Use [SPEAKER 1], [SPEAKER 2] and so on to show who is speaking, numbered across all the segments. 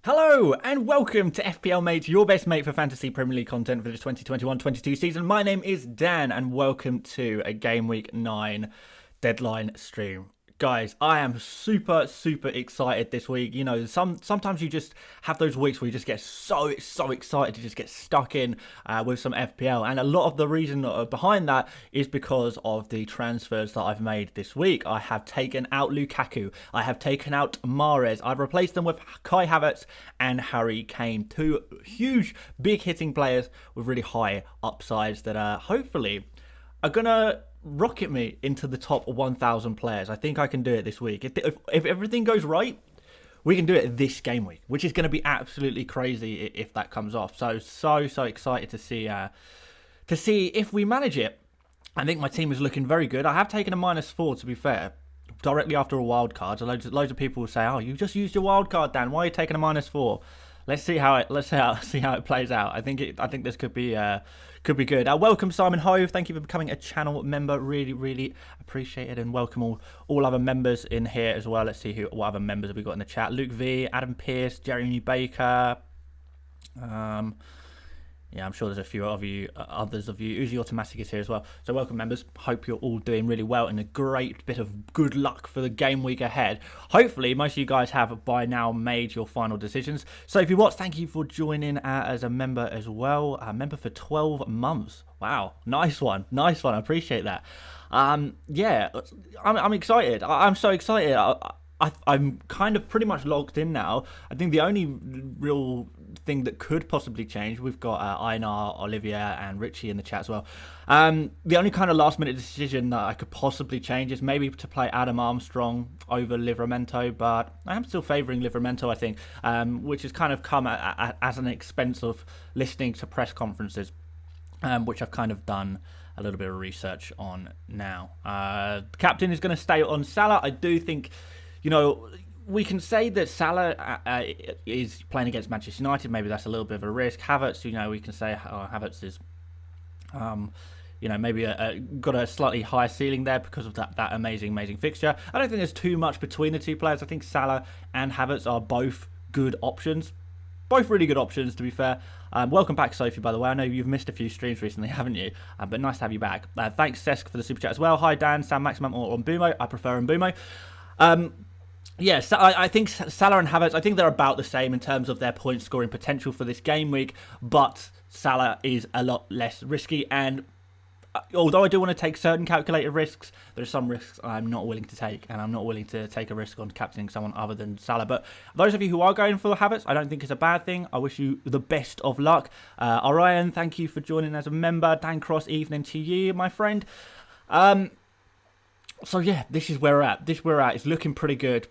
[SPEAKER 1] Hello and welcome to FPL Mate, your best mate for fantasy Premier League content for the 2021-22 season. My name is Dan and welcome to a Gameweek 9 deadline stream. Guys, I am super excited this week. You know, sometimes you just have those weeks where you just get so excited to just get stuck in with some FPL. And a lot of the reason behind that is because of the transfers that I've made this week. I have taken out Lukaku. I have taken out Mahrez. I've replaced them with Kai Havertz and Harry Kane. Two huge, big hitting players with really high upsides that hopefully are going to rocket me into the top 1,000 players. I think I can do it this week. If everything goes right, we can do it this game week, which is going to be absolutely crazy if that comes off. So excited to see if we manage it. I think my team is looking very good. I have taken a -4, to be fair, directly after a wild card. So loads of people will say, "Oh, you just used your wild card, Dan. Why are you taking a -4?" Let's see how it plays out. I think this could be good. Welcome Simon Hove. Thank you for becoming a channel member. Really appreciate it, and welcome all other members in here as well. Let's see what other members have we got in the chat. Luke V, Adam Pierce, Jeremy Baker. Yeah, I'm sure there's a few of you, others of you. Uzi Automatic is here as well. So welcome, members. Hope you're all doing really well and a great bit of good luck for the game week ahead. Hopefully, most of you guys have by now made your final decisions. So if you watch, thank you for joining as a member as well. A member for 12 months. Wow, nice one. I appreciate that. Yeah, I'm excited. I'm so excited. I'm kind of pretty much logged in now. I think the only real thing that could possibly change, we've got Einar, Olivia and Richie in the chat as well. The only kind of last minute decision that I could possibly change is maybe to play Adam Armstrong over Livramento, but I am still favouring Livramento, I think, which has kind of come as an expense of listening to press conferences, which I've kind of done a little bit of research on now. The captain is going to stay on Salah. I do think, you know, we can say that Salah is playing against Manchester United. Maybe that's a little bit of a risk. Havertz, you know, we can say Havertz is, you know, maybe got a slightly higher ceiling there because of that amazing fixture. I don't think there's too much between the two players. I think Salah and Havertz are both good options. Both really good options, to be fair. Welcome back, Sophie, by the way. I know you've missed a few streams recently, haven't you? But nice to have you back. Thanks, Sesk, for the super chat as well. Hi, Dan, Sam Maximum, or Mbumo. I prefer Mbumo. Yes, I think Salah and Havertz, I think they're about the same in terms of their point scoring potential for this game week, but Salah is a lot less risky, and although I do want to take certain calculated risks, there are some risks I'm not willing to take, and I'm not willing to take a risk on captaining someone other than Salah. But those of you who are going for Havertz, I don't think it's a bad thing. I wish you the best of luck. Orion, thank you for joining as a member. Dan Cross, evening to you, my friend. So yeah, this is where we're at. It's looking pretty good.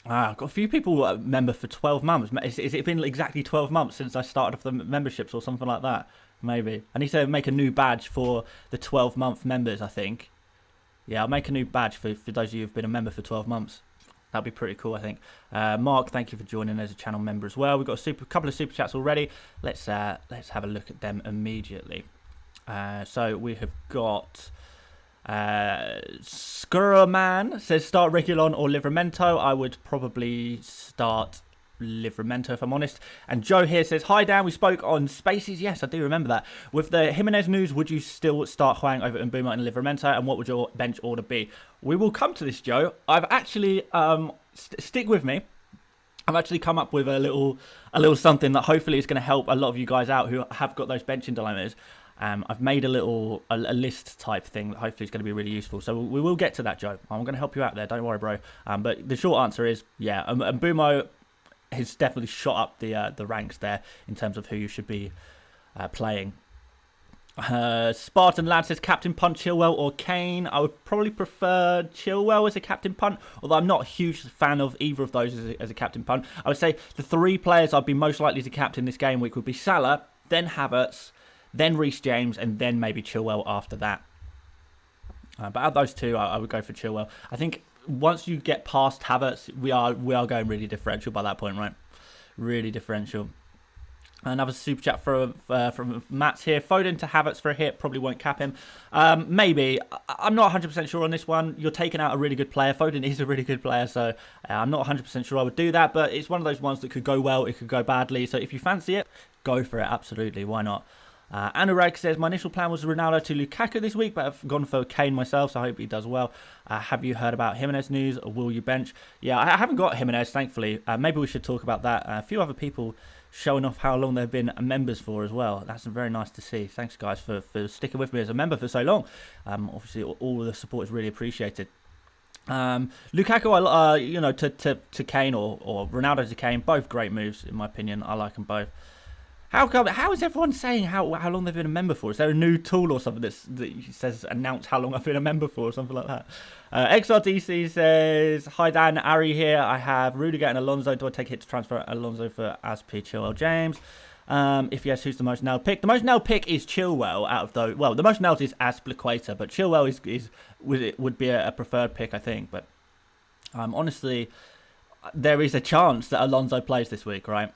[SPEAKER 1] I've got a few people member for 12 months. Is it been exactly 12 months since I started off the memberships or something like that? Maybe. I need to make a new badge for the 12-month members, I think. Yeah, I'll make a new badge for those of you who've been a member for 12 months. That'd be pretty cool, I think. Mark, thank you for joining as a channel member as well. We've got a couple of super chats already. Let's have a look at them immediately. So we have got... Skurman says start Reguilon or Livramento. I would probably start Livramento if I'm honest. And Joe here says, hi Dan, we spoke on Spaces. Yes, I do remember that. With the Jimenez news, would you still start Hwang over Mbuma and Livramento? And what would your bench order be? We will come to this, Joe. I've actually, stick with me. I've actually come up with a little something that hopefully is going to help a lot of you guys out who have got those benching dilemmas. I've made a list type thing that hopefully is going to be really useful. So we will get to that, Joe. I'm going to help you out there. Don't worry, bro. But the short answer is, yeah, Mbumo has definitely shot up the ranks there in terms of who you should be playing. Spartan Lad says Captain Punt, Chilwell or Kane. I would probably prefer Chilwell as a Captain Punt, although I'm not a huge fan of either of those as a Captain Punt. I would say the three players I'd be most likely to captain this game week would be Salah, then Havertz, then Reece James, and then maybe Chilwell after that. But out of those two, I would go for Chilwell. I think once you get past Havertz, we are going really differential by that point, right? Really differential. Another super chat from Matt here. Foden to Havertz for a hit. Probably won't cap him. Maybe. I'm not 100% sure on this one. You're taking out a really good player. Foden is a really good player, so I'm not 100% sure I would do that. But it's one of those ones that could go well. It could go badly. So if you fancy it, go for it. Absolutely. Why not? Anurag says, my initial plan was Ronaldo to Lukaku this week, but I've gone for Kane myself, so I hope he does well. Have you heard about Jimenez news, or will you bench? Yeah, I haven't got Jimenez, thankfully. Maybe we should talk about that. A few other people showing off how long they've been members for as well. That's very nice to see. Thanks, guys, for sticking with me as a member for so long. Obviously, all the support is really appreciated. Lukaku, to Kane or Ronaldo to Kane, both great moves, in my opinion. I like them both. How is everyone saying how long they've been a member for? Is there a new tool or something that says announce how long I've been a member for or something like that? XRDC says, hi Dan, Ari here. I have Rudiger and Alonso. Do I take a hit to transfer Alonso for Aspi, Chilwell, James? If yes, who's the most nailed pick? The most nailed pick is Chilwell out of those. Well, the most nailed is Azpilicueta, but Chilwell would be a preferred pick, I think. But honestly, there is a chance that Alonso plays this week, right?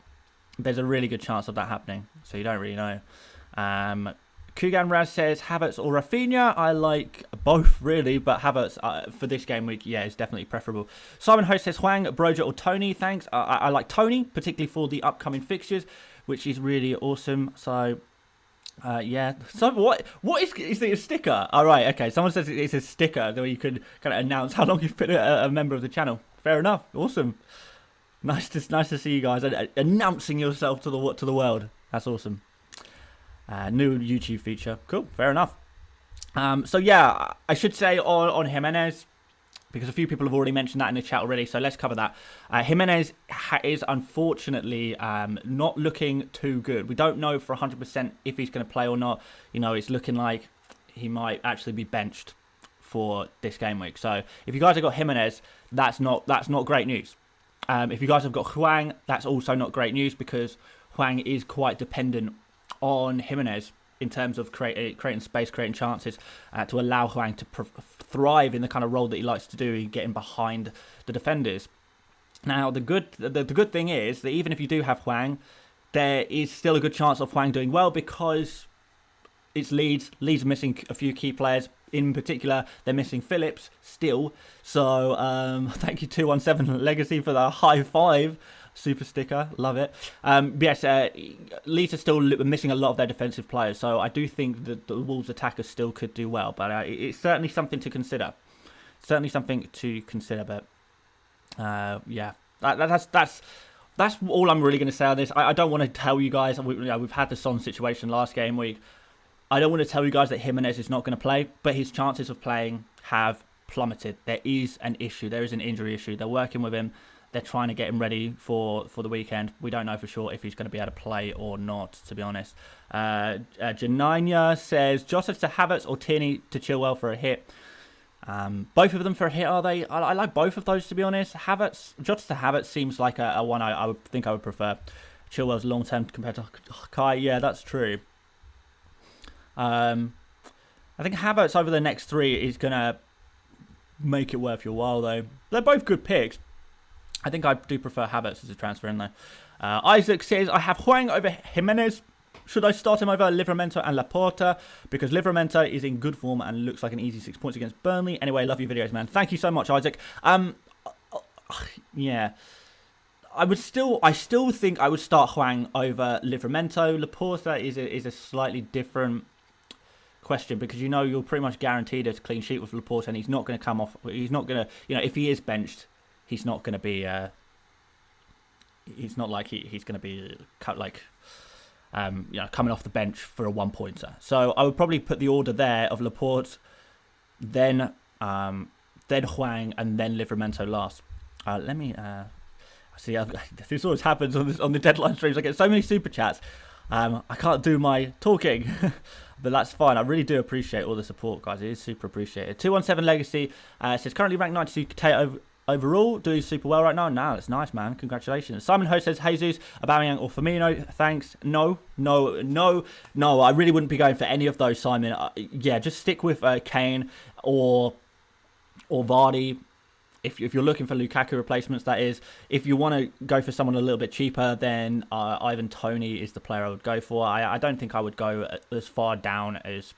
[SPEAKER 1] There's a really good chance of that happening, so you don't really know. Kugan Raz says Havertz or Rafinha. I like both, really, but Havertz for this game week, yeah, is definitely preferable. Simon Host says Hwang, Broja or Tony. Thanks. I like Tony, particularly for the upcoming fixtures, which is really awesome. So, yeah. So what is it a sticker? All right, okay. Someone says it's a sticker where you could kind of announce how long you've been a member of the channel. Fair enough. Awesome. Nice to see you guys announcing yourself to the world. That's awesome. New YouTube feature. Cool. Fair enough. So yeah, I should say on Jimenez, because a few people have already mentioned that in the chat already. So let's cover that. Jimenez is unfortunately not looking too good. We don't know for 100% if he's going to play or not. You know, it's looking like he might actually be benched for this game week. So if you guys have got Jimenez, that's not great news. If you guys have got Hwang, that's also not great news because Hwang is quite dependent on Jimenez in terms of creating space, creating chances to allow Hwang to thrive in the kind of role that he likes to do, getting behind the defenders. Now, the good thing is that even if you do have Hwang, there is still a good chance of Hwang doing well because it's Leeds. Leeds are missing a few key players. In particular, they're missing Phillips still. So, thank you 217 Legacy for the high five super sticker. Love it. Yes, Leeds are still missing a lot of their defensive players. So, I do think that the Wolves attackers still could do well. But it's certainly something to consider. But, yeah, that's all I'm really going to say on this. I don't want to tell you guys. We've had the Son situation last game week. I don't want to tell you guys that Jimenez is not going to play, but his chances of playing have plummeted. There is an issue. There is an injury issue. They're working with him. They're trying to get him ready for the weekend. We don't know for sure if he's going to be able to play or not, to be honest. Janina says, Joseph to Havertz or Tierney to Chilwell for a hit. Both of them for a hit, are they? I like both of those, to be honest. Joseph to Havertz seems like a one I would think I would prefer. Chilwell's long-term compared to Kai. Yeah, that's true. I think Havertz over the next three is going to make it worth your while, though. They're both good picks. I think I do prefer Havertz as a transfer in, though. Isaac says, I have Hwang over Jimenez. Should I start him over Livramento and Laporta? Because Livramento is in good form and looks like an easy 6 points against Burnley. Anyway, love your videos, man. Thank you so much, Isaac. Yeah. I still think I would start Hwang over Livramento. Laporta is a slightly different question because you're pretty much guaranteed a clean sheet with Laporta, and he's not going to come off. He's not going to, if he is benched, he's not going to be. He's not like he's going to be cut coming off the bench for a 1-pointer. So I would probably put the order there of Laporte, then Hwang, and then Livramento last. Let me see. This always happens on the deadline streams. I get so many super chats. I can't do my talking, but that's fine. I really do appreciate all the support, guys. It is super appreciated. 217 Legacy says currently ranked 92 overall, doing super well right now. Nah, that's nice, man. Congratulations. Simon Ho says Jesus, Aubameyang or Firmino. Thanks. No. I really wouldn't be going for any of those, Simon. Yeah, just stick with Kane or Vardy. if you're looking for Lukaku replacements, that is. If you want to go for someone a little bit cheaper, then Ivan Toney is the player I would go for. I don't think I would go as far down as...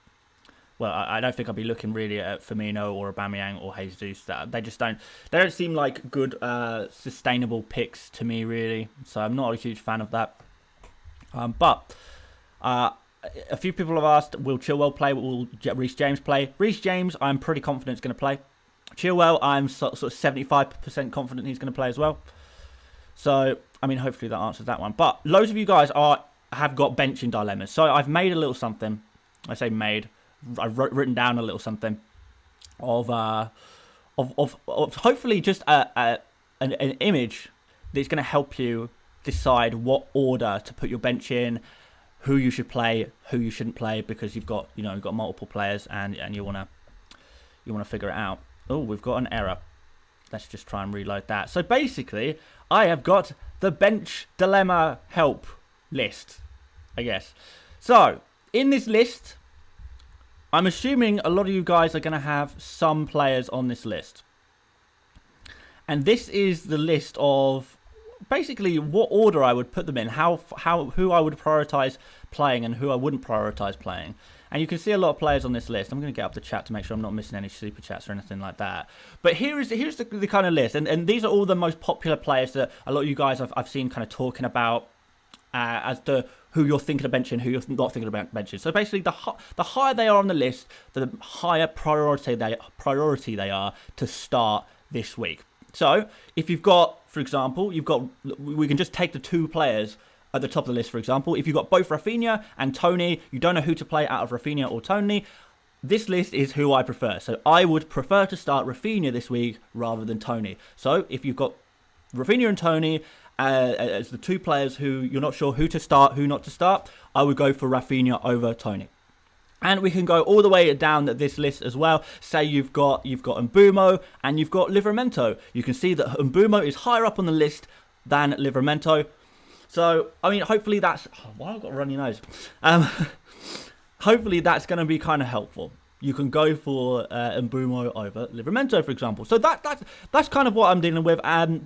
[SPEAKER 1] Well, I don't think I'd be looking really at Firmino or Aubameyang or Jesus. They just don't... They don't seem like good, sustainable picks to me, really. So I'm not a huge fan of that. But a few people have asked, will Chilwell play? Will Reece James play? Reece James, I'm pretty confident is going to play. Chilwell, I'm sort of 75% confident he's going to play as well. So, I mean, hopefully that answers that one. But loads of you guys have got benching dilemmas. So I've made a little something. I say made. I've written down a little something of hopefully just an image that's going to help you decide what order to put your bench in, who you should play, who you shouldn't play, because you've got multiple players and you want to figure it out. Oh, we've got an error. Let's just try and reload that. So basically, I have got the bench dilemma help list, I guess. So in this list, I'm assuming a lot of you guys are going to have some players on this list. And this is the list of basically what order I would put them in, who I would prioritize playing and who I wouldn't prioritize playing. And you can see a lot of players on this list. I'm going to get up the chat to make sure I'm not missing any super chats or anything like that. But here's the kind of list. And these are all the most popular players that a lot of you guys I've seen kind of talking about as to who you're thinking of benching, who you're not thinking about benching. So basically, the higher they are on the list, the higher priority they are to start this week. So if you've got, for example, we can just take the two players at the top of the list, for example. If you've got both Rafinha and Toney, you don't know who to play out of Rafinha or Toney, this list is who I prefer. So I would prefer to start Rafinha this week rather than Toney. So if you've got Rafinha and Toney as the two players who you're not sure who to start, who not to start, I would go for Rafinha over Toney. And we can go all the way down this list as well. Say you've got Mbumo and you've got Livramento. You can see that Mbumo is higher up on the list than Livramento. So, I mean, hopefully that's... Oh, why have I got a runny nose? Hopefully that's going to be kind of helpful. You can go for Mbumo over Livramento, for example. So that's kind of what I'm dealing with.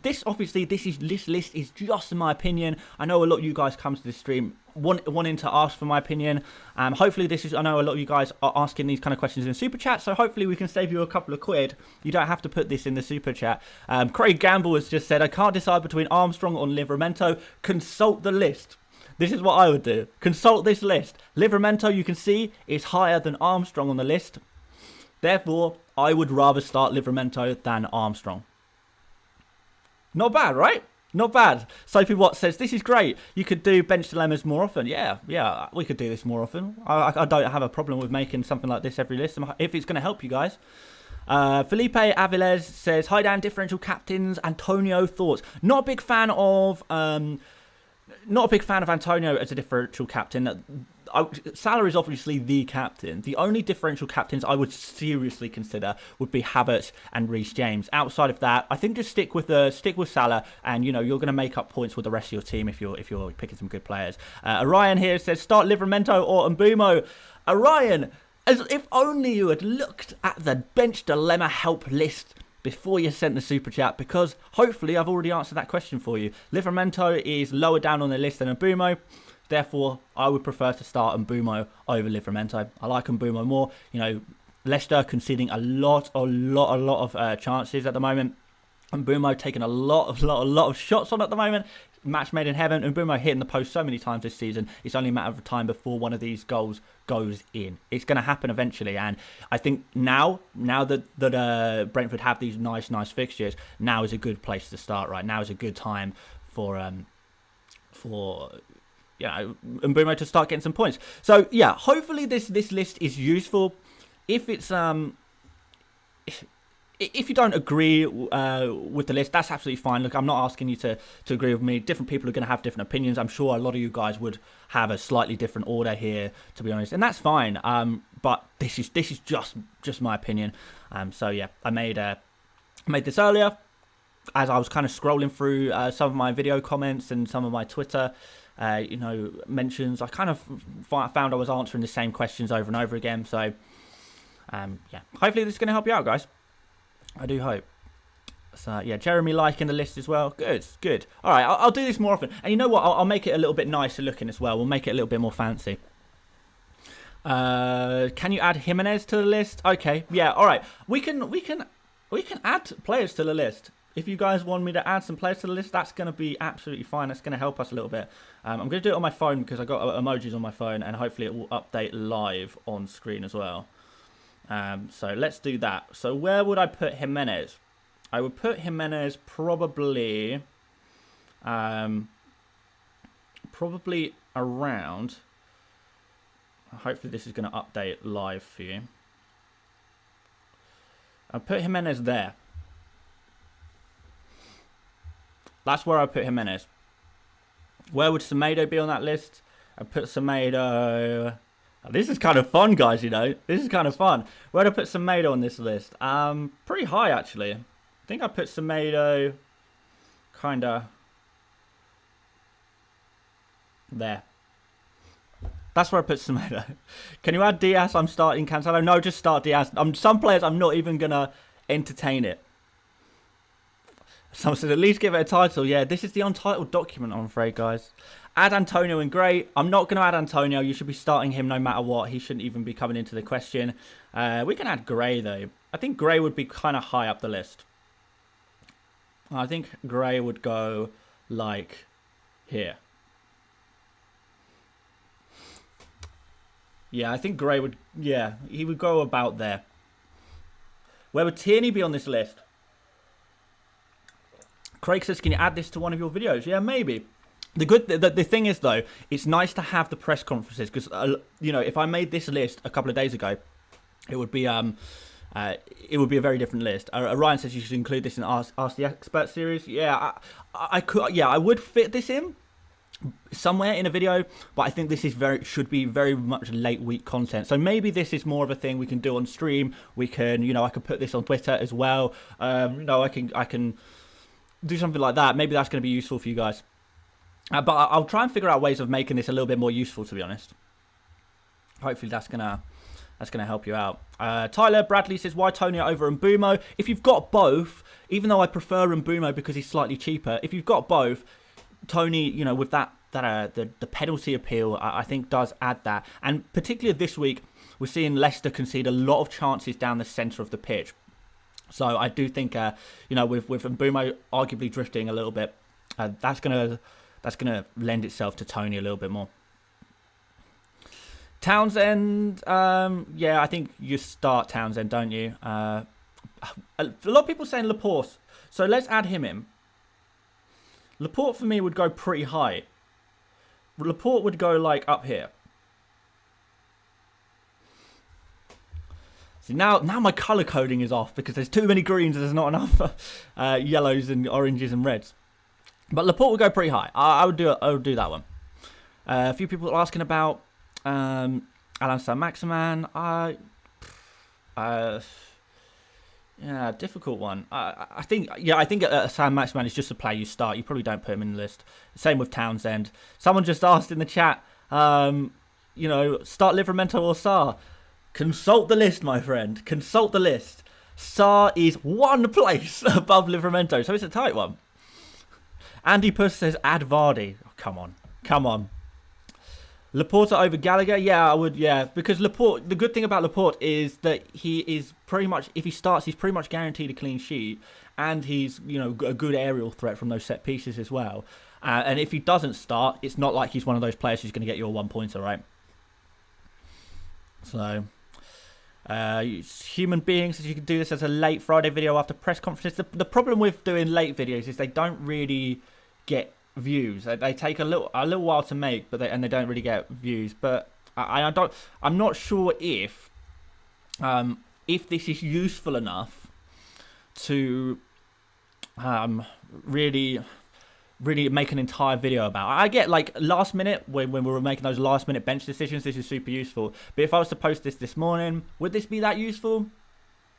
[SPEAKER 1] This list is just my opinion. I know a lot of you guys come to this stream wanting to ask for my opinion. Hopefully I know a lot of you guys are asking these kind of questions in super chat, so hopefully we can save you a couple of quid. You don't have to put this in the super chat. Craig Gamble has just said, I can't decide between Armstrong or Livramento. Consult the list. This is what I would do. Consult this list. Livramento, you can see, is higher than Armstrong on the list. Therefore, I would rather start Livramento than Armstrong. Not bad, right? Not bad. Sophie Watts says, this is great. You could do bench dilemmas more often. Yeah, we could do this more often. I don't have a problem with making something like this every list, if it's going to help you guys. Felipe Avilés says, hi Dan, differential captains, Antonio thoughts. Not a big fan of Antonio as a differential captain. Salah is obviously the captain. The only differential captains I would seriously consider would be Havertz and Reece James. Outside of that, I think just stick with Salah, and you're going to make up points with the rest of your team if you're picking some good players. Orion here says start Livramento or Mbumo. Orion, as if only you had looked at the bench dilemma help list before you sent the super chat, because hopefully I've already answered that question for you. Livramento is lower down on the list than Mbumo. Therefore, I would prefer to start Mbumo over Livramento. I like Mbumo more. Leicester conceding a lot of chances at the moment. Mbumo taking a lot of shots on at the moment. Match made in heaven. Mbumo hitting the post so many times this season. It's only a matter of time before one of these goals goes in. It's going to happen eventually, and I think now that Brentford have these nice fixtures, now is a good place to start. Right now is a good time for Mbumo to start getting some points. So yeah, hopefully this list is useful. If it's if you don't agree with the list, that's absolutely fine. Look, I'm not asking you to agree with me. Different people are going to have different opinions. I'm sure a lot of you guys would have a slightly different order here, to be honest, and that's fine. But this is just my opinion. So yeah, I made this earlier as I was kind of scrolling through some of my video comments and some of my Twitter mentions. I kind of found I was answering the same questions over and over again. So yeah, hopefully this is going to help you out, guys. I do hope. So yeah, Jeremy liking the list as well. Good, good. All right, I'll do this more often. And you know what? I'll make it a little bit nicer looking as well. We'll make it a little bit more fancy. Can you add Jimenez to the list? Okay, yeah, all right. We can add players to the list. If you guys want me to add some players to the list, that's going to be absolutely fine. That's going to help us a little bit. I'm going to do it on my phone because I got emojis on my phone, and hopefully it will update live on screen as well. So let's do that. So where would I put Jimenez? I would put Jimenez probably around. Hopefully this is going to update live for you. I'll put Jimenez there. That's where I put Jimenez. Where would Semedo be on that list? I put Semedo. This is kind of fun, guys, you know. This is kind of fun. Where would I put Semedo on this list? Pretty high, actually. I think I put Semedo kind of there. That's where I put Semedo. Can you add Diaz? I'm starting Cancelo. No, just start Diaz. Some players, I'm not even going to entertain it. Someone said, at least give it a title. Yeah, this is the Untitled document, I'm afraid, guys. Add Antonio and Gray. I'm not going to add Antonio. You should be starting him no matter what. He shouldn't even be coming into the question. We can add Gray, though. I think Gray would be kind of high up the list. I think Gray would go, like, here. Yeah, I think Gray would... Yeah, he would go about there. Where would Tierney be on this list? Craig says, can you add this to one of your videos? Yeah, maybe. The thing is, though, it's nice to have the press conferences because, you know, if I made this list a couple of days ago, it would be a very different list. Ryan says you should include this in Ask the Expert series. Yeah, I could. Yeah, I would fit this in somewhere in a video, but I think this is should be very much late week content. So maybe this is more of a thing we can do on stream. We can, you know, I could put this on Twitter as well. You know, I can do something like that. Maybe that's going to be useful for you guys. But I'll try and figure out ways of making this a little bit more useful, to be honest. Hopefully that's gonna help you out. Tyler Bradley says, why Tony over Mbumo? If you've got both, even though I prefer Mbumo because he's slightly cheaper, if you've got both, Tony, you know, with the penalty appeal, I think does add that. And particularly this week, we're seeing Leicester concede a lot of chances down the centre of the pitch. So I do think, you know, with Mbumo arguably drifting a little bit, that's gonna lend itself to Tony a little bit more. Townsend, yeah, I think you start Townsend, don't you? A lot of people saying Laporte, so let's add him in. Laporte for me would go pretty high. Laporte would go like up here. See, now my colour coding is off because there's too many greens and there's not enough yellows and oranges and reds. But Laporte would go pretty high. I would do that one. A few people are asking about Alan Saint-Maximin. Yeah, difficult one. I think Saint-Maximin is just a player you start. You probably don't put him in the list. Same with Townsend. Someone just asked in the chat, you know, start Livramento or Sarr. Consult the list, my friend. Consult the list. Sarr is one place above Livramento, so it's a tight one. Andy Puss says, add Vardy. Oh, come on. Come on. Laporte over Gallagher? Yeah, I would, yeah. Because Laporte, the good thing about Laporte is that he is pretty much, if he starts, he's pretty much guaranteed a clean sheet. And he's, you know, a good aerial threat from those set pieces as well. And if he doesn't start, it's not like he's one of those players who's going to get you a one-pointer, right? So... human beings says you can do this as a late Friday video after press conferences. The problem with doing late videos is they don't really get views. They take a little while to make, but they don't really get views. But I'm not sure if this is useful enough to really make an entire video about. I get like last minute when we were making those last minute bench decisions, this is super useful. But if I was to post this morning, would this be that useful?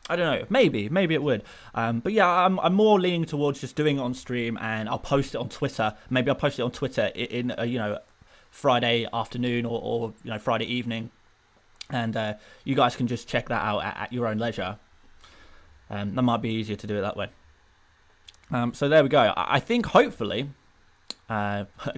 [SPEAKER 1] I don't know. Maybe it would. But yeah, I'm more leaning towards just doing it on stream, and I'll post it on Twitter. Maybe I'll post it on Twitter in you know, Friday afternoon or you know, Friday evening, and you guys can just check that out at your own leisure. That might be easier to do it that way. So there we go. I think hopefully,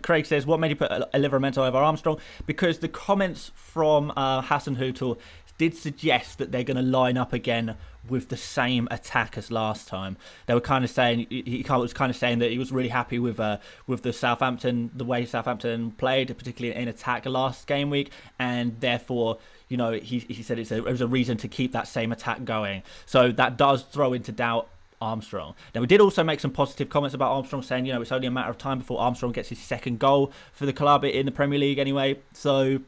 [SPEAKER 1] Craig says, what made you put Livramento over Armstrong? Because the comments from Hassan Hutel did suggest that they're going to line up again with the same attack as last time. They were kind of saying, he was kind of saying that he was really happy with the the way Southampton played, particularly in attack last game week, and therefore, you know, he said it was a reason to keep that same attack going. So that does throw into doubt Armstrong. Now, we did also make some positive comments about Armstrong, saying, you know, it's only a matter of time before Armstrong gets his second goal for the club in the Premier League anyway. So,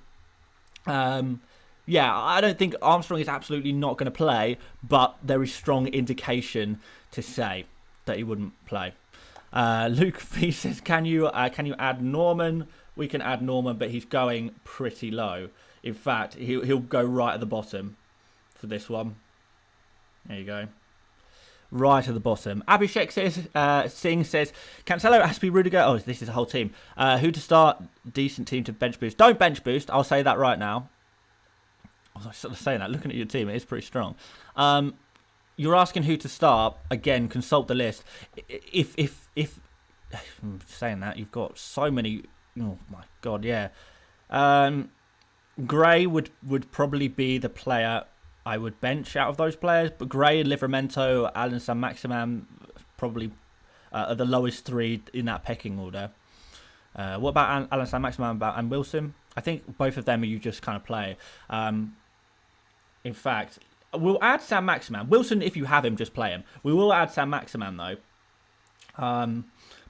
[SPEAKER 1] yeah, I don't think Armstrong is absolutely not going to play, but there is strong indication to say that he wouldn't play. Luke V says, can you add Norman? We can add Norman, but he's going pretty low. In fact, he'll go right at the bottom for this one. There you go. Right at the bottom. Abhishek says, Singh says, Cancelo, Aspie, Rudiger. Oh, this is a whole team. Who to start? Decent team to bench boost. Don't bench boost. I'll say that right now. I was sort of saying that. Looking at your team, it is pretty strong. You're asking who to start. Again, consult the list. If I'm saying that, you've got so many. Oh my god, yeah. Gray would probably be the player I would bench out of those players, but Gray, Livramento, Alan Saint-Maximin probably are the lowest three in that pecking order. What about Alan Saint-Maximin and Wilson? I think both of them you just kind of play. In fact, we'll add Saint-Maximin. Wilson, if you have him, just play him. We will add Saint-Maximin though.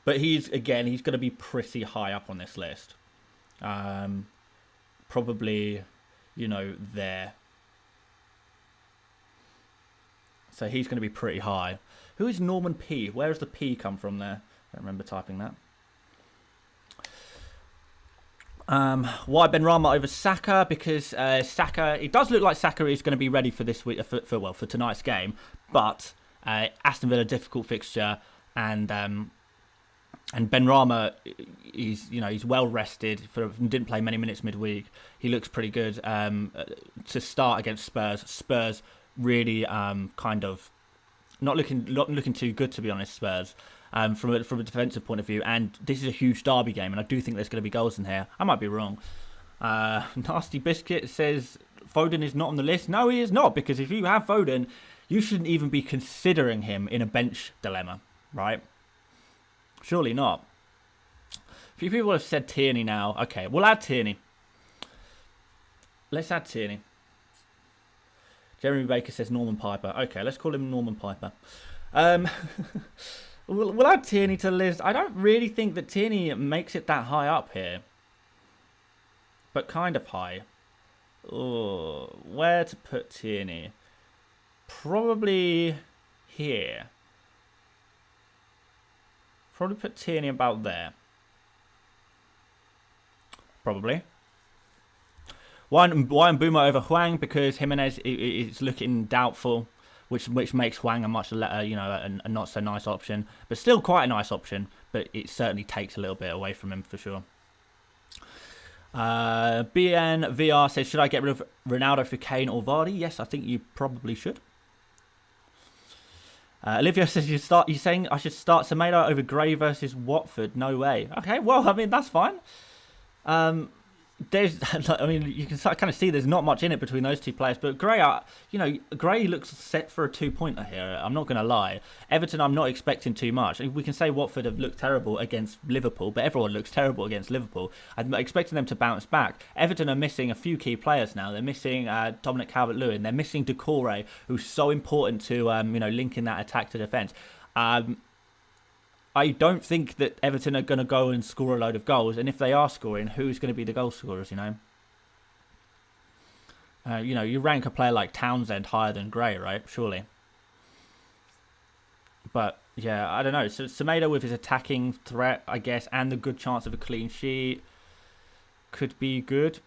[SPEAKER 1] But he's going to be pretty high up on this list. Probably, you know, there. So he's going to be pretty high. Who is Norman P? Where does the P come from there? I don't remember typing that. Why Benrahma over Saka? Because Saka, it does look like Saka is going to be ready for this week, for tonight's game. But Aston Villa, difficult fixture, and Benrahma, he's well rested. Didn't play many minutes midweek. He looks pretty good to start against Spurs. Spurs really kind of not looking too good, to be honest. Spurs. From a defensive point of view, and this is a huge derby game, and I do think there's going to be goals in here. I might be wrong. Nasty Biscuit says Foden is not on the list. No, he is not, because if you have Foden, you shouldn't even be considering him in a bench dilemma, right? Surely not. A few people have said Tierney now. Okay, we'll add Tierney. Let's add Tierney. Jeremy Baker says Norman Piper. Okay, let's call him Norman Piper. We'll add Tierney to the list. I don't really think that Tierney makes it that high up here. But kind of high. Oh, where to put Tierney? Probably here. Probably put Tierney about there. Probably. Why Mbeumo over Hwang? Because Jimenez is looking doubtful. Which makes Hwang a much a not so nice option, but still quite a nice option. But it certainly takes a little bit away from him for sure. BNVR says, should I get rid of Ronaldo for Kane or Vardy? Yes, I think you probably should. Olivia says you're saying I should start Semedo over Gray versus Watford? No way. Okay, well, I mean that's fine. You can kind of see there's not much in it between those two players, but Gray, Gray looks set for a 2-pointer here. I'm not going to lie. Everton, I'm not expecting too much. We can say Watford have looked terrible against Liverpool, but everyone looks terrible against Liverpool. I'm expecting them to bounce back. Everton are missing a few key players now. They're missing Dominic Calvert-Lewin. They're missing Doucouré, who's so important to linking that attack to defence. I don't think that Everton are going to go and score a load of goals. And if they are scoring, who's going to be the goal scorers, you rank a player like Townsend higher than Gray, right? Surely. But, yeah, I don't know. So Semedo with his attacking threat, I guess, and the good chance of a clean sheet could be good.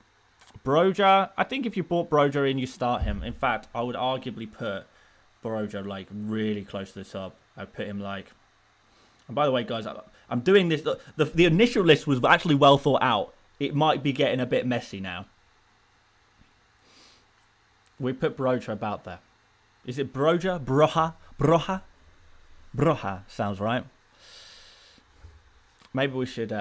[SPEAKER 1] Broja, I think if you brought Broja in, you start him. In fact, I would arguably put Broja, really close to the top. I'd put him, And by the way, guys, I'm doing this. The initial list was actually well thought out. It might be getting a bit messy now. We put Broja about there. Is it Broja? Broha? Broha sounds right. maybe we should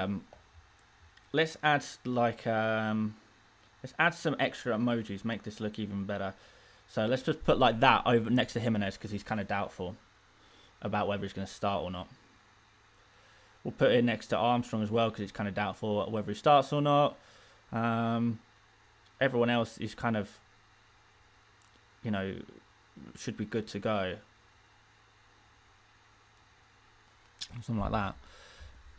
[SPEAKER 1] let's add like let's add some extra emojis, make this look even better. So let's just put like that over next to Jimenez because he's kind of doubtful about whether he's going to start or not. We'll put it next to Armstrong as well because it's kind of doubtful whether he starts or not. Everyone else is kind of, you know, should be good to go. Something like that.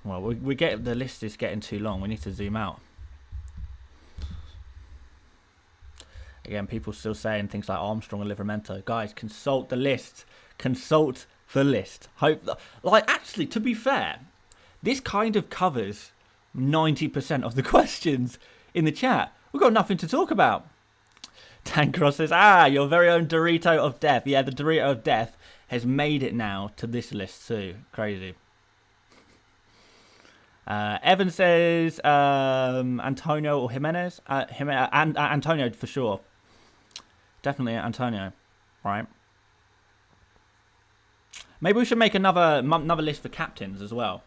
[SPEAKER 1] Well, we get the list is getting too long. We need to zoom out. Again, people still saying things like Armstrong and Livramento. Guys, consult the list. Consult the list. Actually, to be fair, this kind of covers 90% of the questions in the chat. We've got nothing to talk about. Tancross says, your very own Dorito of Death. Yeah, the Dorito of Death has made it now to this list too. Crazy. Evan says Antonio or Jimenez. Antonio for sure. Definitely Antonio. Right. Maybe we should make another list for captains as well.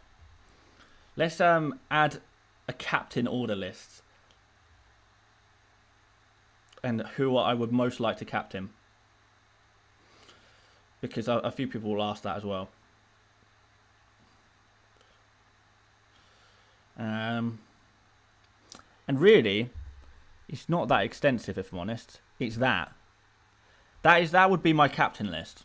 [SPEAKER 1] Let's add a captain order list. And who I would most like to captain. Because a few people will ask that as well. And really, it's not that extensive, if I'm honest. It's that. That would be my captain list.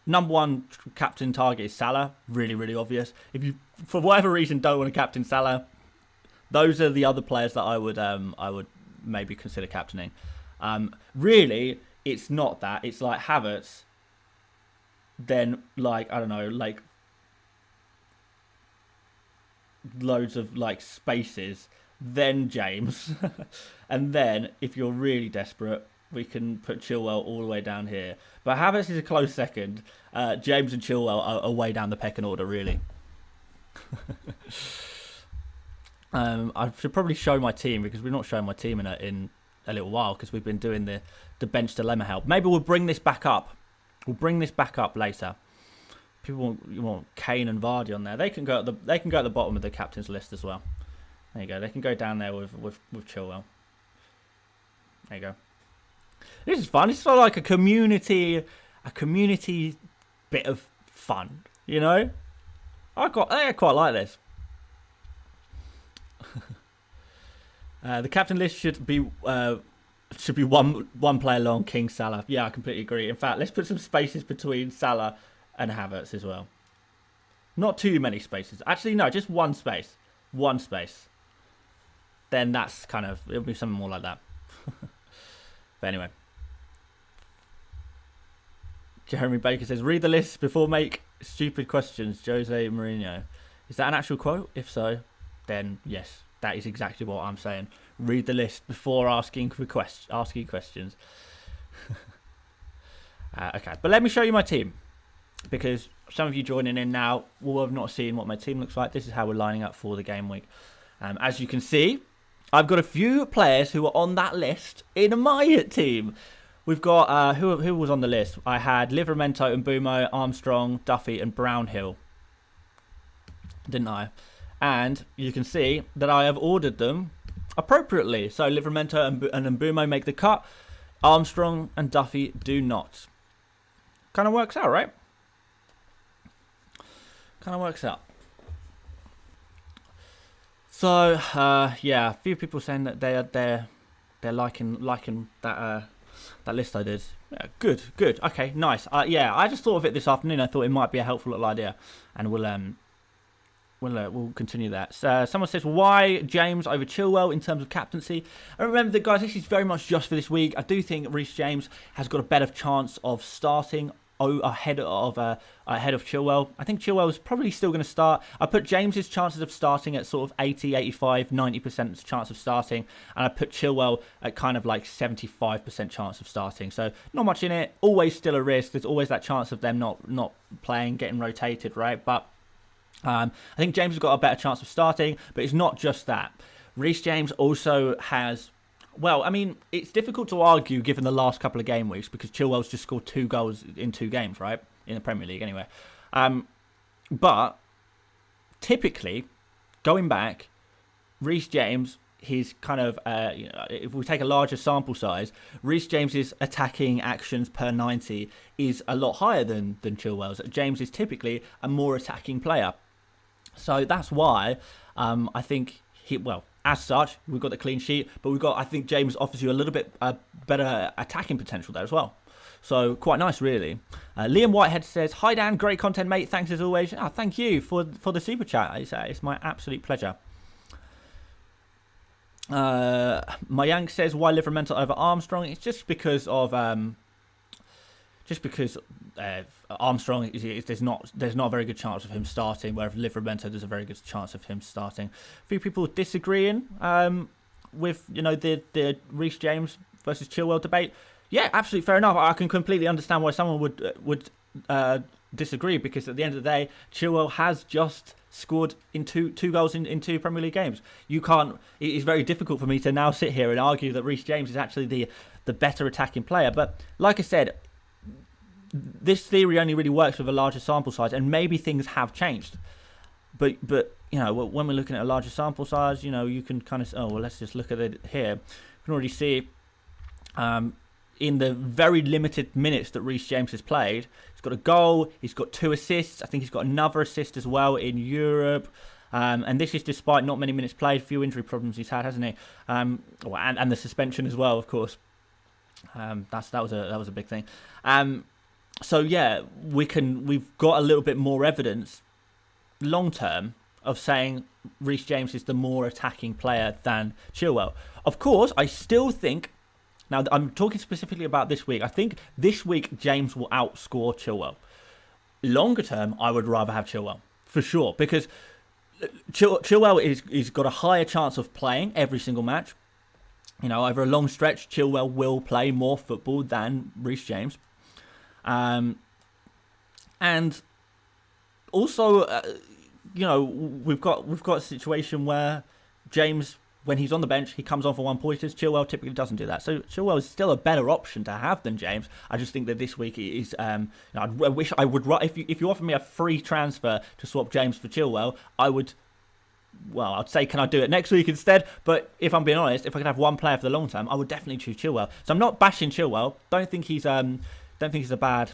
[SPEAKER 1] Number one captain target is Salah. Really, really obvious. If you, for whatever reason, don't want to captain Salah, those are the other players that I would maybe consider captaining. Really, it's not that. It's like Havertz. Then, like, I don't know, like loads of like spaces. Then James, and then if you're really desperate, we can put Chilwell all the way down here. But Havertz is a close second. James and Chilwell are way down the pecking order, really. I should probably show my team because we're not showing my team in a little while because we've been doing the bench dilemma help. Maybe we'll bring this back up. We'll bring this back up later. People want Kane and Vardy on there. They can go at the bottom of the captain's list as well. There you go. They can go down there with Chilwell. There you go. This is fun. It's sort of like a community bit of fun. You know, I quite like this. The captain list should be one player long. King Salah. Yeah, I completely agree. In fact, let's put some spaces between Salah and Havertz as well. Not too many spaces. Actually, no, just one space. One space. Then that's kind of, it'll be something more like that. But anyway. Jeremy Baker says, read the list before make stupid questions. Jose Mourinho. Is that an actual quote? If so, then yes, that is exactly what I'm saying. Read the list before asking questions. Okay, but let me show you my team. Because some of you joining in now will have not seen what my team looks like. This is how we're lining up for the game week. As you can see, I've got a few players who are on that list in my team. We've got, who was on the list? I had Livramento, Mbeumo, Armstrong, Duffy and Brownhill. Didn't I? And you can see that I have ordered them appropriately. So Livramento and Mbeumo make the cut. Armstrong and Duffy do not. Kind of works out, right? Kind of works out. So yeah, a few people saying that they're liking that list I did. Yeah, good. Okay, nice. Yeah, I just thought of it this afternoon. I thought it might be a helpful little idea, and we'll continue that. Someone says, why James over Chilwell in terms of captaincy? And remember, that, guys, this is very much just for this week. I do think Reece James has got a better chance of starting ahead of Chilwell. I think Chilwell is probably still going to start. I put James's chances of starting at sort of 80, 85, 90% chance of starting, and I put Chilwell at kind of like 75% chance of starting. So not much in it. Always still a risk. There's always that chance of them not playing, getting rotated, right? But I think James has got a better chance of starting, but it's not just that. Reece James also has, well, I mean, it's difficult to argue given the last couple of game weeks because Chilwell's just scored 2 goals in 2 games, right? In the Premier League, anyway. But typically, going back, Reece James, his kind of, if we take a larger sample size, Reece James's attacking actions per 90 is a lot higher than Chilwell's. James is typically a more attacking player. So that's why I think as such, we've got the clean sheet, but I think James offers you a little bit better attacking potential there as well. So quite nice, really. Liam Whitehead says, "Hi Dan, great content, mate. Thanks as always." Thank you for the super chat. It's my absolute pleasure. Mayank says, "Why Livramento over Armstrong?" It's just because Armstrong there's not a very good chance of him starting, whereas Livramento there's a very good chance of him starting. A few people disagreeing with the Reece James versus Chilwell debate. Yeah, absolutely fair enough. I can completely understand why someone would disagree, because at the end of the day, Chilwell has just scored in two goals in 2 Premier League games. It's very difficult for me to now sit here and argue that Reece James is actually the better attacking player. But like I said, this theory only really works with a larger sample size, and maybe things have changed. But when we're looking at a larger sample size, you can kind of let's just look at it here. You can already see in the very limited minutes that Reece James has played, he's got a goal, he's got 2 assists. I think he's got another assist as well in Europe. And this is despite not many minutes played, few injury problems he's had, hasn't he? And the suspension as well, of course. That was a big thing. So yeah, we've got a little bit more evidence long term of saying Reece James is the more attacking player than Chilwell. Of course, I still think, now I'm talking specifically about this week, I think this week James will outscore Chilwell. Longer term, I would rather have Chilwell, for sure, because Chilwell is got a higher chance of playing every single match. Over a long stretch, Chilwell will play more football than Reece James. And also, we've got a situation where James, when he's on the bench, he comes on for 1 point. Chilwell typically doesn't do that. So Chilwell is still a better option to have than James. I just think that this week is. I wish I would. If you offer me a free transfer to swap James for Chilwell, I would. Well, I'd say, can I do it next week instead? But if I'm being honest, if I could have one player for the long term, I would definitely choose Chilwell. So I'm not bashing Chilwell. Don't think he's a bad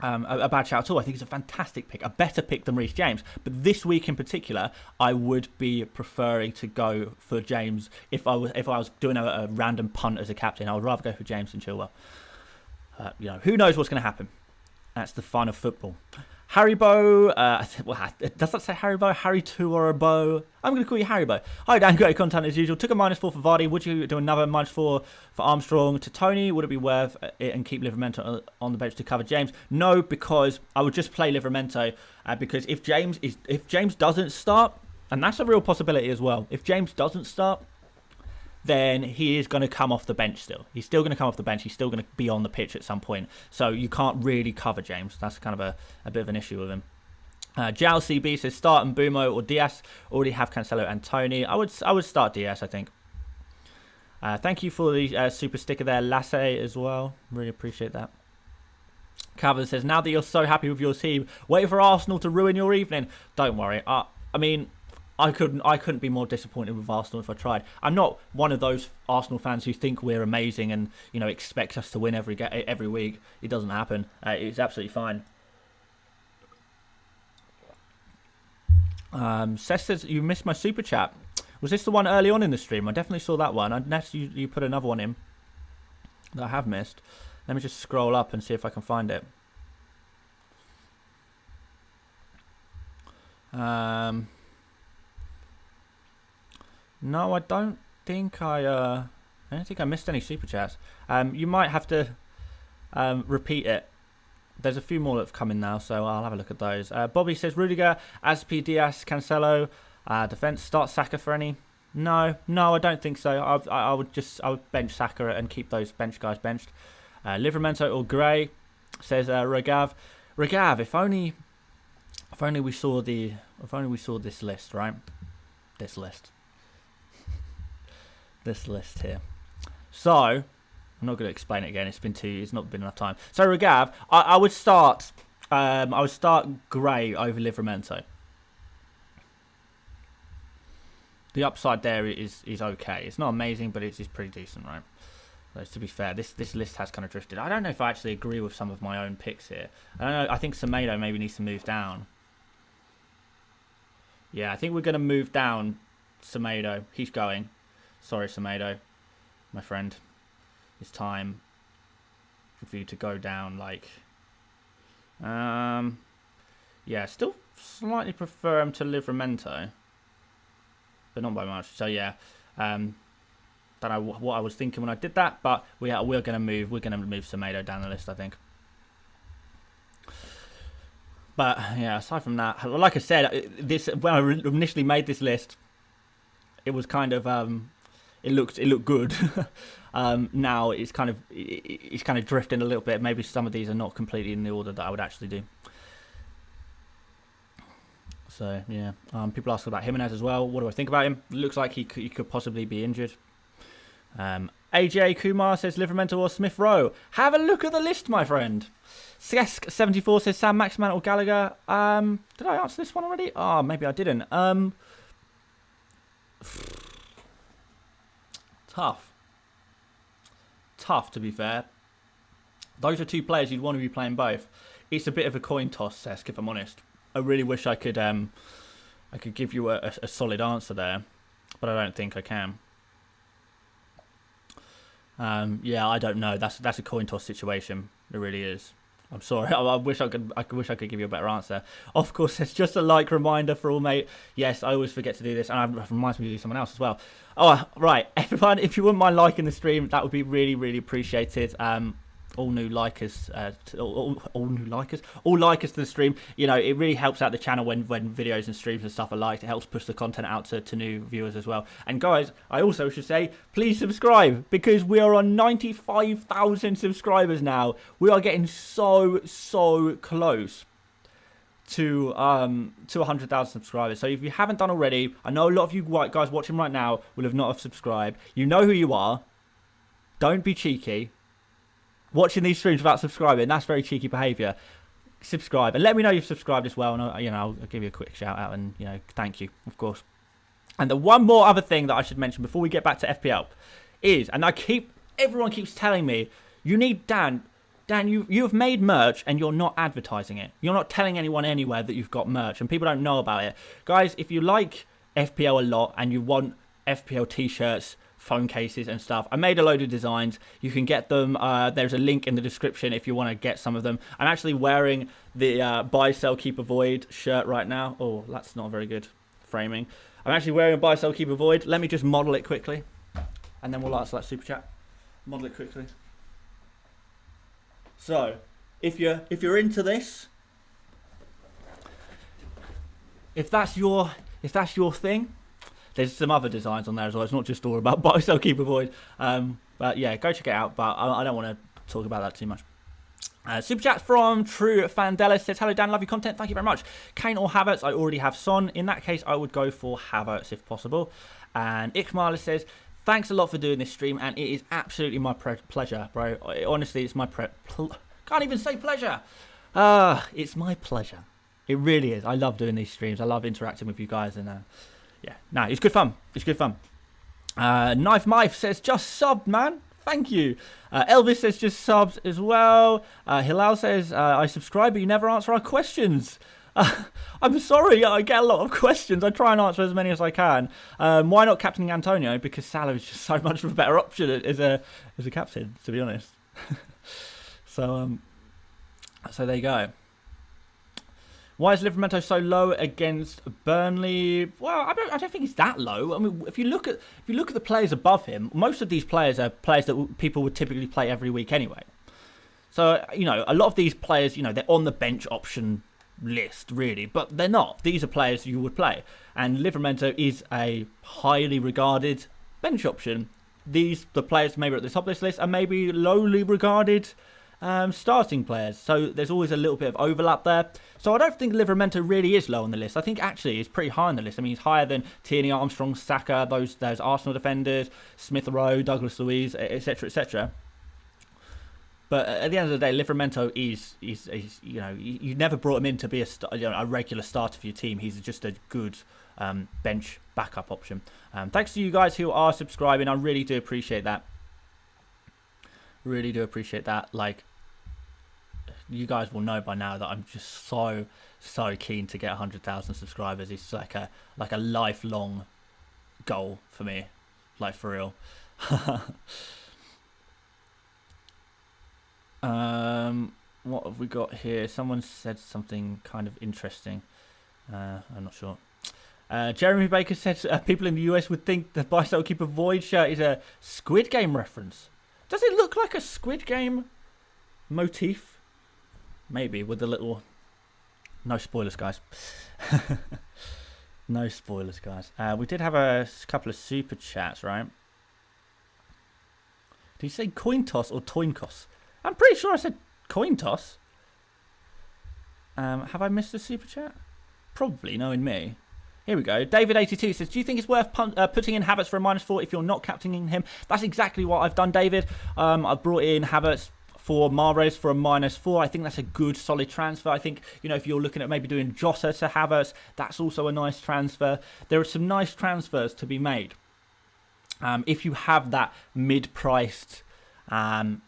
[SPEAKER 1] shout at all. I think he's a fantastic pick, a better pick than Reece James. But this week in particular, I would be preferring to go for James. If I was doing a random punt as a captain, I would rather go for James than Chilwell. Who knows what's going to happen? That's the fun of football. Haribo, does that say Haribo? Harry Tuorobo. I'm going to call you Haribo. Hi Dan, great content as usual. Took a -4 for Vardy. Would you do another -4 for Armstrong to Tony? Would it be worth it and keep Livramento on the bench to cover James? No, because I would just play Livramento. Because if James doesn't start, and that's a real possibility as well. If James doesn't start, then he is going to come off the bench still. He's still going to come off the bench. He's still going to be on the pitch at some point. So you can't really cover James. That's kind of a bit of an issue with him. Jal CB says start Mbumo or Diaz. Already have Cancelo and Tony. I would start Diaz, I think. Thank you for the super sticker there, Lasse, as well. Really appreciate that. Calvin says, now that you're so happy with your team, wait for Arsenal to ruin your evening. Don't worry. I couldn't be more disappointed with Arsenal if I tried. I'm not one of those Arsenal fans who think we're amazing and expect us to win every week. It doesn't happen. It's absolutely fine. Seth says you missed my super chat. Was this the one early on in the stream? I definitely saw that one. Unless you put another one in that I have missed. Let me just scroll up and see if I can find it. No, I don't think I missed any super chats. You might have to repeat it. There's a few more that have come in now, so I'll have a look at those. Bobby says Rudiger, Aspi, Diaz, Cancelo, defense. Start Saka for any? No, I don't think so. I would bench Saka and keep those bench guys benched. Livramento or Gray, says Regav. Regav, if only we saw this list, right? This list. This list here. So, I'm not going to explain it again. It's not been enough time. So, Regav, I would start Gray over Livramento. The upside there is okay. It's not amazing, but it's pretty decent, right? So to be fair, this list has kind of drifted. I don't know if I actually agree with some of my own picks here. I don't know. I think Semedo maybe needs to move down. Yeah, I think we're going to move down Semedo. He's going. Sorry, Semedo, my friend. It's time for you to go down. Like, yeah, still slightly prefer him to Livramento, but not by much. So yeah, don't know what I was thinking when I did that, but we're going to move Semedo down the list, I think. But yeah, aside from that, like I said, when I initially made this list, it was kind of it looked good. Now it's kind of drifting a little bit. Maybe some of these are not completely in the order that I would actually do. So yeah, people ask about Jimenez as well. What do I think about him? Looks like he could possibly be injured. AJ Kumar says Livramento or Smith Rowe. Have a look at the list, my friend. Sesk74 says Sam Maximan or Gallagher. Did I answer this one already? Oh, maybe I didn't. Tough to be fair. Those are two players you'd want to be playing both. It's a bit of a coin toss, Sesk, if I'm honest. I really wish I could give you a solid answer there, but I don't think I can. Yeah, I don't know. That's a coin toss situation. It really is. I'm sorry. I wish I could give you a better answer. Of course, it's just a like reminder for all, mate. Yes, I always forget to do this, and it reminds me to do someone else as well. Oh, right, everyone, if you wouldn't mind liking the stream, that would be really, really appreciated. All new likers, all likers to the stream. You know, it really helps out the channel when videos and streams and stuff are liked. It helps push the content out to new viewers as well. And guys, I also should say, please subscribe, because we are on 95,000 subscribers now. We are getting so close to 100,000 subscribers. So if you haven't done already, I know a lot of you guys watching right now will have not have subscribed. You know who you are. Don't be cheeky. Watching these streams without subscribing, that's very cheeky behaviour. Subscribe and let me know you've subscribed as well, and I'll give you a quick shout out and thank you, of course. And the one more other thing that I should mention before we get back to FPL is, and everyone keeps telling me, you need Dan, you have made merch and you're not advertising it. You're not telling anyone anywhere that you've got merch, and people don't know about it. Guys, if you like FPL a lot and you want FPL t-shirts, phone cases and stuff, I made a load of designs. You can get them. There's a link in the description if you want to get some of them. I'm actually wearing the buy, sell, keep, avoid shirt right now. Oh, that's not very good framing. I'm actually wearing a buy, sell, keep, avoid. Let me just model it quickly, and then we'll answer that super chat. Model it quickly. So, if you're into this, if that's your thing. There's some other designs on there as well. It's not just all about buy, sell, keep, avoid. But yeah, go check it out. But I don't want to talk about that too much. Super chat from True Fandela says, hello Dan, love your content. Thank you very much. Kane or Havertz? I already have Son. In that case, I would go for Havertz if possible. And Ikmala says, thanks a lot for doing this stream, and it is absolutely my pleasure, bro. Honestly, it's my can't even say pleasure. It's my pleasure. It really is. I love doing these streams. I love interacting with you guys, and yeah, no, it's good fun. It's good fun. Knife Mife says, just subbed, man. Thank you. Elvis says, just subs as well. Hilal says, I subscribe, but you never answer our questions. I'm sorry, I get a lot of questions. I try and answer as many as I can. Why not captaining Antonio? Because Salah is just so much of a better option as a captain, to be honest. So there you go. Why is Livramento so low against Burnley? Well, I don't think it's that low. I mean, if you look at the players above him, most of these players are players that people would typically play every week anyway. So a lot of these players, they're on the bench option list really, but they're not. These are players you would play, and Livramento is a highly regarded bench option. The players maybe at the top of this list are maybe lowly regarded starting players, so there's always a little bit of overlap there. So I don't think Livramento really is low on the list. I think actually he's pretty high on the list. I mean, he's higher than Tierney, Armstrong, Saka, those Arsenal defenders, Smith Rowe, Douglas Luiz, etc., etc. But at the end of the day, Livramento is you never brought him in to be a regular starter for your team. He's just a good bench backup option. Thanks to you guys who are subscribing. I really do appreciate that. Really do appreciate that. Like, you guys will know by now that I'm just so keen to get 100,000 subscribers. It's like a lifelong goal for me, like for real. What have we got here? Someone said something kind of interesting. I'm not sure. Jeremy Baker said people in the US would think the Buy Sell Keep Avoid shirt is a Squid Game reference. Does it look like a Squid Game motif? Maybe with the little... No spoilers, guys. No spoilers, guys. We did have a couple of super chats, right? Did you say coin toss or toinkos? I'm pretty sure I said coin toss. Have I missed a super chat? Probably, knowing me. Here we go. David82 says, do you think it's worth putting in Havertz for a -4 if you're not captaining him? That's exactly what I've done, David. I've brought in Havertz for Mahrez for a -4. I think that's a good, solid transfer. I think, you know, if you're looking at maybe doing Jota to Havertz, that's also a nice transfer. There are some nice transfers to be made. If you have that mid-priced midfielder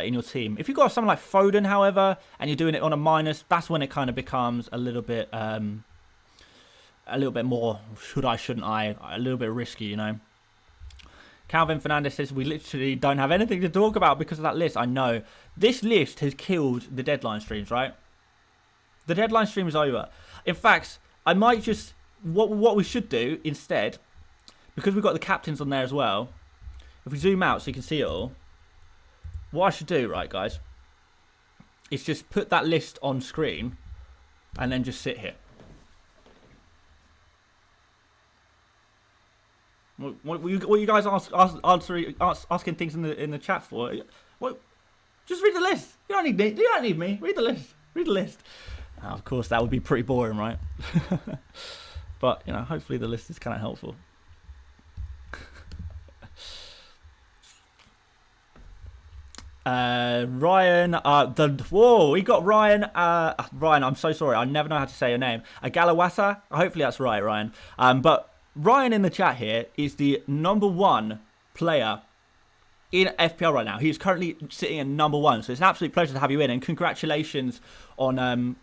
[SPEAKER 1] in your team. If you've got someone like Foden, however, and you're doing it on a minus, that's when it kind of becomes a little bit more should I, shouldn't I, a little bit risky, you know. Calvin Fernandez says, we literally don't have anything to talk about because of that list. I know. This list has killed the deadline streams, right? The deadline stream is over. In fact, I might just... What we should do instead, because we've got the captains on there as well, if we zoom out so you can see it all, what I should do, right, guys, is just put that list on screen and then just sit here. What you guys asking things in the chat for? What? Just read the list. You don't need me. Read the list. Read the list. Of course, that would be pretty boring, right? But you know, hopefully the list is kind of helpful. Ryan, we got Ryan. Ryan, I'm so sorry. I never know how to say your name. Galawasa. Hopefully that's right, Ryan. But Ryan in the chat here is the #1 player in FPL right now. He's currently sitting at #1. So it's an absolute pleasure to have you in, and congratulations on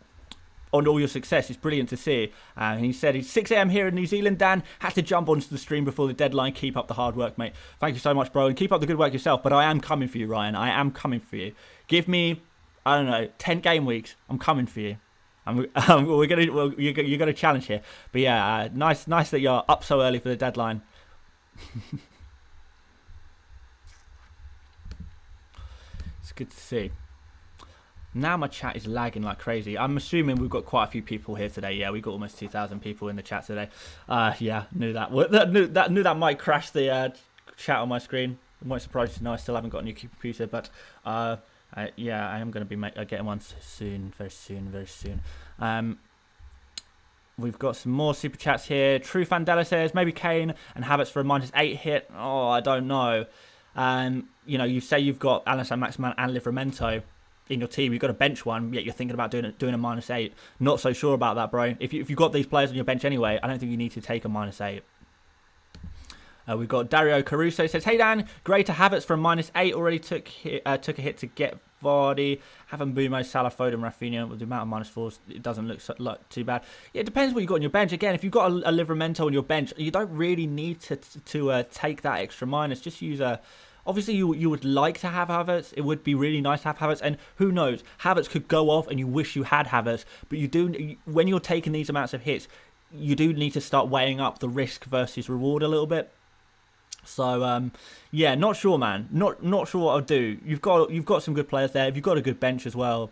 [SPEAKER 1] all your success. It's brilliant to see. And he said, it's 6 a.m. here in New Zealand, Dan. Had to jump onto the stream before the deadline. Keep up the hard work, mate. Thank you so much, bro. And keep up the good work yourself. But I am coming for you, Ryan. I am coming for you. Give me, I don't know, 10 game weeks. I'm coming for you. You're gonna challenge here. But yeah, nice that you're up so early for the deadline. It's good to see. Now my chat is lagging like crazy. I'm assuming we've got quite a few people here today. Yeah, we've got almost 2,000 people in the chat today. Yeah, knew that. Knew that might crash the chat on my screen. I'm quite surprised to know I still haven't got a new computer, but yeah, I am going to be getting one soon, very soon. We've got some more super chats here. True Fandela says maybe Kane and Havertz for a -8 hit. Oh, I don't know. You know, you say you've got Alisson, Maximan, and Livramento in your team. You've got a bench one, yet you're thinking about doing a -8. Not so sure about that, bro. If you've got these players on your bench anyway, I don't think you need to take a -8. We've got Dario Caruso says, hey Dan, great to have it for a -8. Already took a hit to get Vardy. Having Bumo, Salah, Foden, Rafinha with the amount of -4s, it doesn't look too bad. Yeah, it depends what you've got on your bench. Again, if you've got a Livramento on your bench, you don't really need to take that extra minus. Just use a... Obviously, you would like to have Havertz. It would be really nice to have Havertz. And who knows, Havertz could go off and you wish you had Havertz. But you do, when you're taking these amounts of hits, you do need to start weighing up the risk versus reward a little bit. So, yeah, not sure, man. Not sure what I'll do. You've got some good players there. If you've got a good bench as well,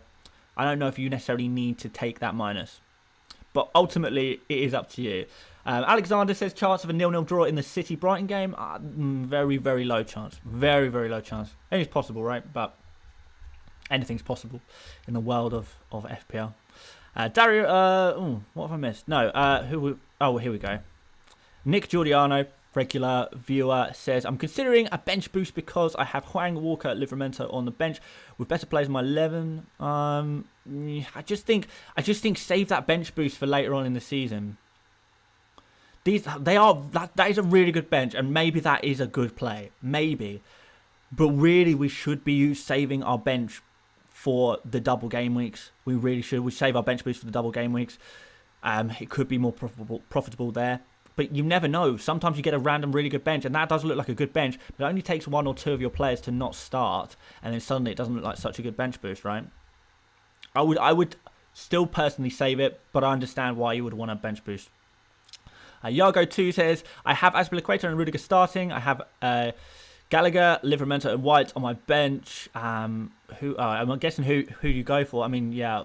[SPEAKER 1] I don't know if you necessarily need to take that minus. But ultimately, it is up to you. Alexander says, chance of a 0-0 draw in the City-Brighton game? Very, very low chance. Very, very low chance. Anything's possible, right? But anything's possible in the world of FPL. Dario, what have I missed? No, here we go. Nick Giordano regular viewer says, I'm considering a bench boost because I have Hwang, Walker, Livramento on the bench with better players in my 11. I just think save that bench boost for later on in the season. That is a really good bench, and maybe that is a good play, maybe. But really, we should be saving our bench for the double game weeks. We really should. We save our bench boost for the double game weeks. It could be more profitable there. But you never know. Sometimes you get a random really good bench, and that does look like a good bench, but it only takes one or two of your players to not start, and then suddenly it doesn't look like such a good bench boost, right? I would still personally save it, but I understand why you would want a bench boost. Yago2 says, I have Azpilicueta and Rudiger starting. I have Gallagher, Livramento, and White on my bench. I'm guessing who you go for. I mean, yeah.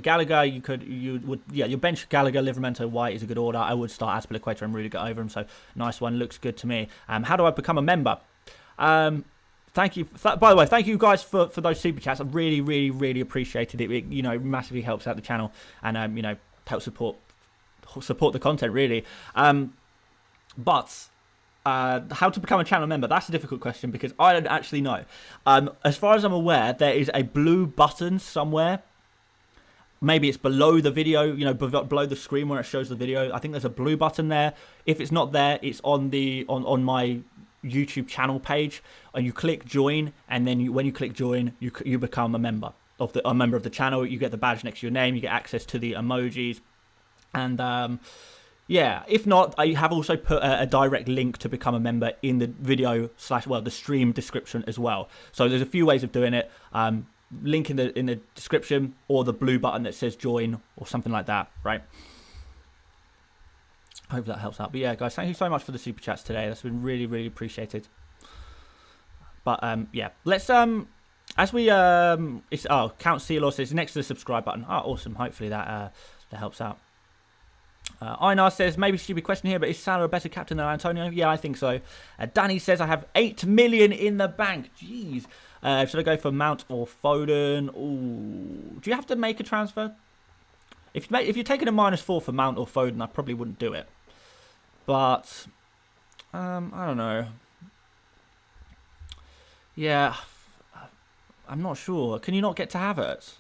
[SPEAKER 1] Gallagher, your bench Gallagher, Livramento, White is a good order. I would start Azpilicueta and Rudiger over him, so nice one, looks good to me. How do I become a member? Thank you. By the way, thank you guys for those super chats. I really, really, really appreciated it. It massively helps out the channel and helps support the content really. But how to become a channel member? That's a difficult question because I don't actually know. As far as I'm aware, there is a blue button somewhere. Maybe it's below the video, below the screen where it shows the video. I think there's a blue button there. If it's not there, it's on my YouTube channel page, and you click join, and then when you click join, you become a member of the channel. You get the badge next to your name. You get access to the emojis, and yeah. If not, I have also put a direct link to become a member in the video the stream description as well. So there's a few ways of doing it. Link in the description, or the blue button that says join or something like that, right? I hope that helps out. But yeah, guys, thank you so much for the super chats today. That's been really, really appreciated. But yeah, let's as we Count Sealor says next to the subscribe button. Oh, awesome. Hopefully that helps out. Einar says, maybe stupid question here, but is Salah a better captain than Antonio? Yeah, I think so. Danny says, I have 8 million in the bank. Jeez. Should I go for Mount or Foden? Ooh. Do you have to make a transfer? If you're taking a -4 for Mount or Foden, I probably wouldn't do it. But I don't know. Yeah, I'm not sure. Can you not get to Havertz?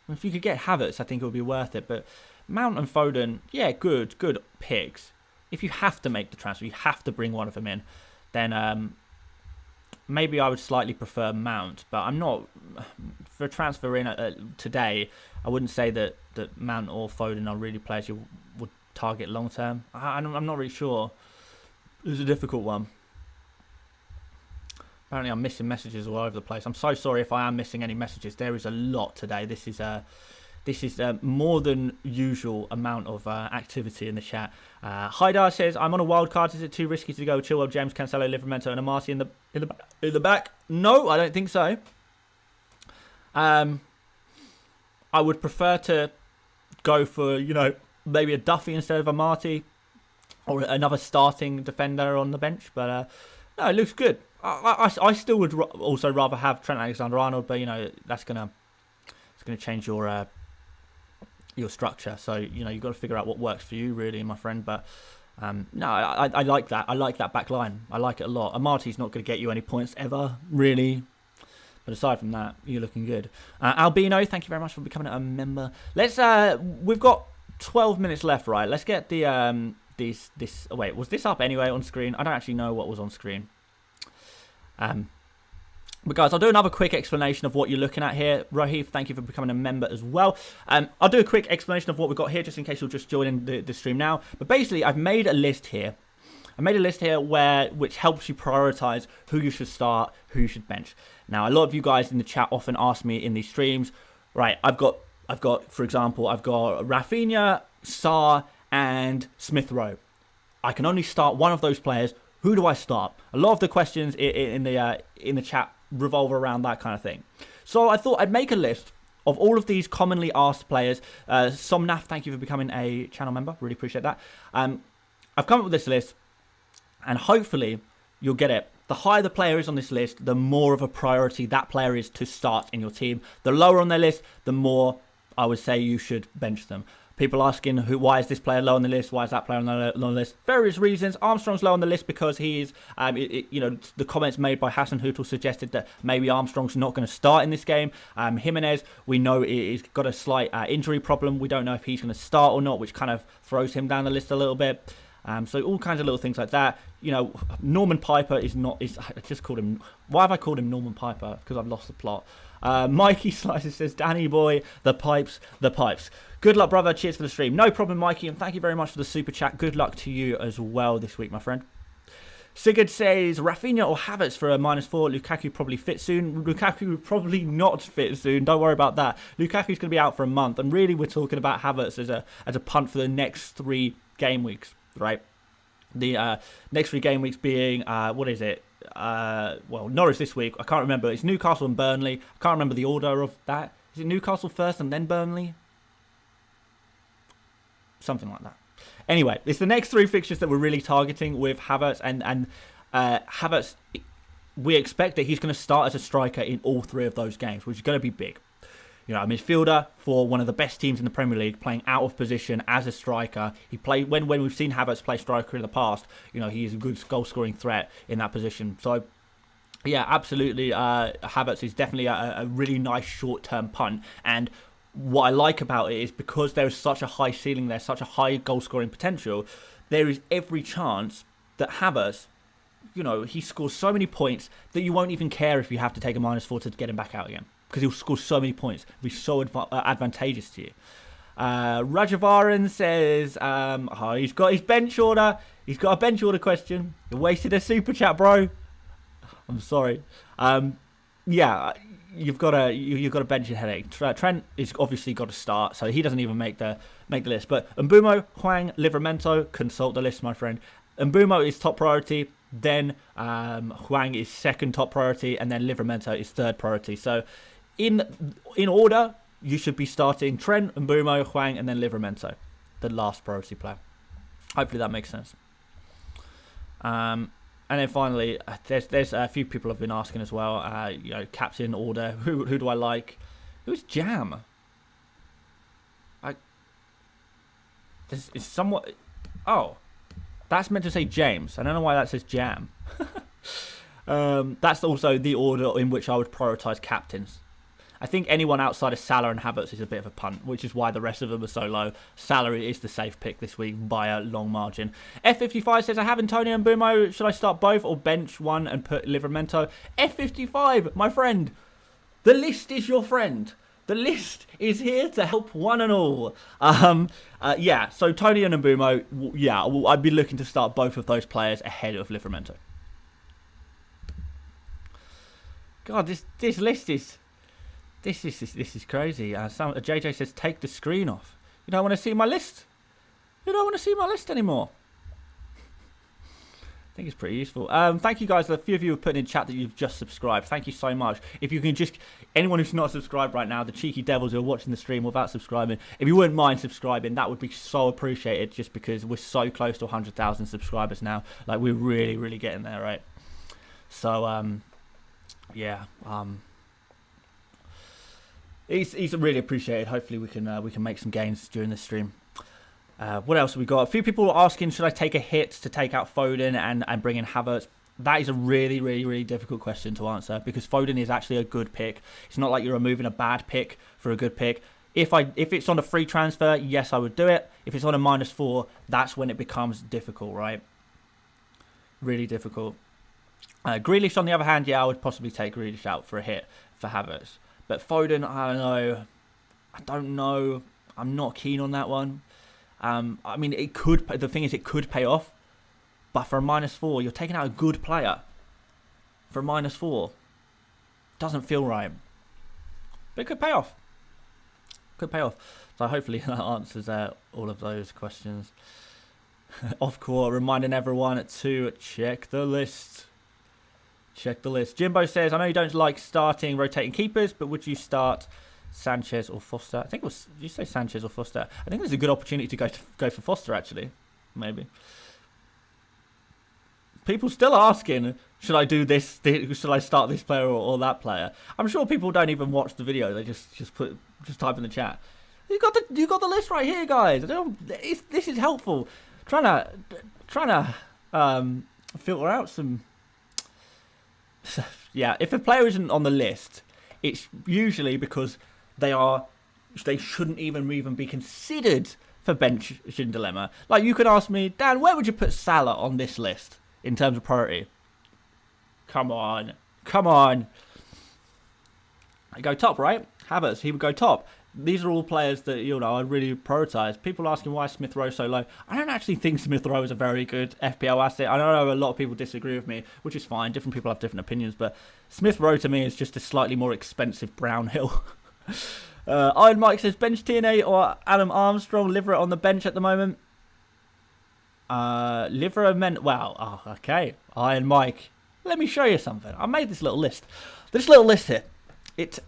[SPEAKER 1] If you could get Havertz, I think it would be worth it. But Mount and Foden, yeah, good picks. If you have to make the transfer, you have to bring one of them in, then maybe I would slightly prefer Mount. But I'm not, for a transfer in today, I wouldn't say that Mount or Foden are really players you would target long term. I'm not really sure. It's a difficult one. Apparently I'm missing messages all over the place. I'm so sorry if I am missing any messages. There is a lot today. This is more than usual amount of activity in the chat. Haidar says, I'm on a wild card. Is it too risky to go Chilwell, James, Cancelo, Livramento and Amati in the back? No, I don't think so. I would prefer to go for, maybe a Duffy instead of Amati, or another starting defender on the bench. But no, it looks good. I still would also rather have Trent Alexander-Arnold, but it's gonna change your structure. So you've got to figure out what works for you, really, my friend. But no, I like that. I like that back line. I like it a lot. Amati's not going to get you any points ever, really. But aside from that, you're looking good. Albino, thank you very much for becoming a member. Let's. We've got 12 minutes left, right? Let's get the this. Oh, wait, was this up anyway on screen? I don't actually know what was on screen. But guys, I'll do another quick explanation of what you're looking at here. Rohith, thank you for becoming a member as well. I'll do a quick explanation of what we've got here, just in case you're just joining the stream now. But basically, I've made a list here. Which helps you prioritize who you should start, who you should bench. Now, a lot of you guys in the chat often ask me in these streams, right? I've got, for example, I've got Rafinha, Sarr, and Smith Rowe. I can only start one of those players. Who do I start? A lot of the questions in the chat revolve around that kind of thing. So I thought I'd make a list of all of these commonly asked players. Somnath, thank you for becoming a channel member. Really appreciate that. I've come up with this list, and hopefully you'll get it. The higher the player is on this list, the more of a priority that player is to start in your team. The lower on their list, the more I would say you should bench them. People asking why is this player low on the list? Why is that player low on the list? Various reasons. Armstrong's low on the list because he's, the comments made by Hassan Hootel suggested that maybe Armstrong's not going to start in this game. Jimenez, we know he's got a slight injury problem. We don't know if he's going to start or not, which kind of throws him down the list a little bit. So all kinds of little things like that. Norman Piper is not. I just called him. Why have I called him Norman Piper? Because I've lost the plot. Mikey Slices says, Danny boy, the pipes. Good luck, brother. Cheers for the stream. No problem, Mikey, and thank you very much for the super chat. Good luck to you as well this week, my friend. Sigurd says, Rafinha or Havertz for a -4. Lukaku probably fit soon. Lukaku probably not fit soon. Don't worry about that. Lukaku's going to be out for a month, and really we're talking about Havertz as a punt for the next 3 game weeks, right? The next 3 game weeks being, what is it? Norwich this week. I can't remember. It's Newcastle and Burnley. I can't remember the order of that. Is it Newcastle first and then Burnley? Something like that. Anyway, it's the next 3 fixtures that we're really targeting with Havertz. And Havertz, we expect that he's going to start as a striker in all 3 of those games, which is going to be big. A midfielder for one of the best teams in the Premier League, playing out of position as a striker. He played when we've seen Havertz play striker in the past. He is a good goal-scoring threat in that position. So, yeah, absolutely. Havertz is definitely a really nice short-term punt. And what I like about it is because there is such a high ceiling there, such a high goal-scoring potential, there is every chance that Havertz, he scores so many points that you won't even care if you have to take a -4 to get him back out again. Because he'll score so many points. It'll be so advantageous to you. Rajavaran says, he's got his bench order. He's got a bench order question. You wasted a super chat, bro. I'm sorry. You've got a bench your headache. Trent is obviously got to start, so he doesn't even make the list. But Mbumo, Hwang, Livramento, consult the list, my friend. Mbumo is top priority. Then Hwang is second top priority, and then Livramento is third priority. So in order, you should be starting Trent, Mbumo, Hwang, and then Livramento, the last priority player. Hopefully that makes sense. And then finally, there's a few people have been asking as well. Captain order. Who do I like? Who's Jam? It's somewhat. Oh, that's meant to say James. I don't know why that says Jam. That's also the order in which I would prioritise captains. I think anyone outside of Salah and Havertz is a bit of a punt, which is why the rest of them are so low. Salah is the safe pick this week by a long margin. F55 says, I have Antonio and Mbumo. Should I start both or bench one and put Livramento? F55, my friend, the list is your friend. The list is here to help one and all. So Tony and Mbumo, I'd be looking to start both of those players ahead of Livramento. God, this list is... This is crazy. JJ says, take the screen off. You don't want to see my list? You don't want to see my list anymore? I think it's pretty useful. Thank you guys. A few of you have put in chat that you've just subscribed. Thank you so much. If you can just... Anyone who's not subscribed right now, the cheeky devils who are watching the stream without subscribing, if you wouldn't mind subscribing, that would be so appreciated just because we're so close to 100,000 subscribers now. Like, we're really, really getting there, right? So, He's really appreciated. Hopefully we can make some gains during this stream. What else have we got? A few people are asking, should I take a hit to take out Foden and bring in Havertz? That is a really, really, really difficult question to answer because Foden is actually a good pick. It's not like you're removing a bad pick for a good pick. If it's on a free transfer, yes, I would do it. If it's on a -4, that's when it becomes difficult, right? Really difficult. Grealish, on the other hand, I would possibly take Grealish out for a hit for Havertz. But Foden, I don't know. I'm not keen on that one. I mean, it could. The thing is, it could pay off. But for a -4, you're taking out a good player. For a -4, doesn't feel right. But it could pay off. Could pay off. So hopefully that answers all of those questions. Off court, reminding everyone to check the list. Check the list. Jimbo says, I know you don't like starting rotating keepers, but would you start Sanchez or Foster? I think it was, did you say Sanchez or Foster? I think there's a good opportunity to go for Foster, actually. Maybe. People still asking, should I do this? Should I start this player or that player? I'm sure people don't even watch the video. They just type in the chat. You got the list right here, guys. This is helpful. Trying to filter out some. Yeah, if a player isn't on the list, it's usually because they shouldn't even be considered for benching dilemma. Like, you could ask me, Dan, where would you put Salah on this list in terms of priority? Come on. I go top, right? Havertz, he would go top. These are all players that, I really prioritise. People asking why Smith Rowe so low. I don't actually think Smith Rowe is a very good FPL asset. I know a lot of people disagree with me, which is fine. Different people have different opinions, but Smith Rowe to me is just a slightly more expensive Brownhill. Iron Mike says, bench TNA or Adam Armstrong, Liverett on the bench at the moment. Liverett meant, wow, okay. Iron Mike, let me show you something. I made this little list. This little list here, it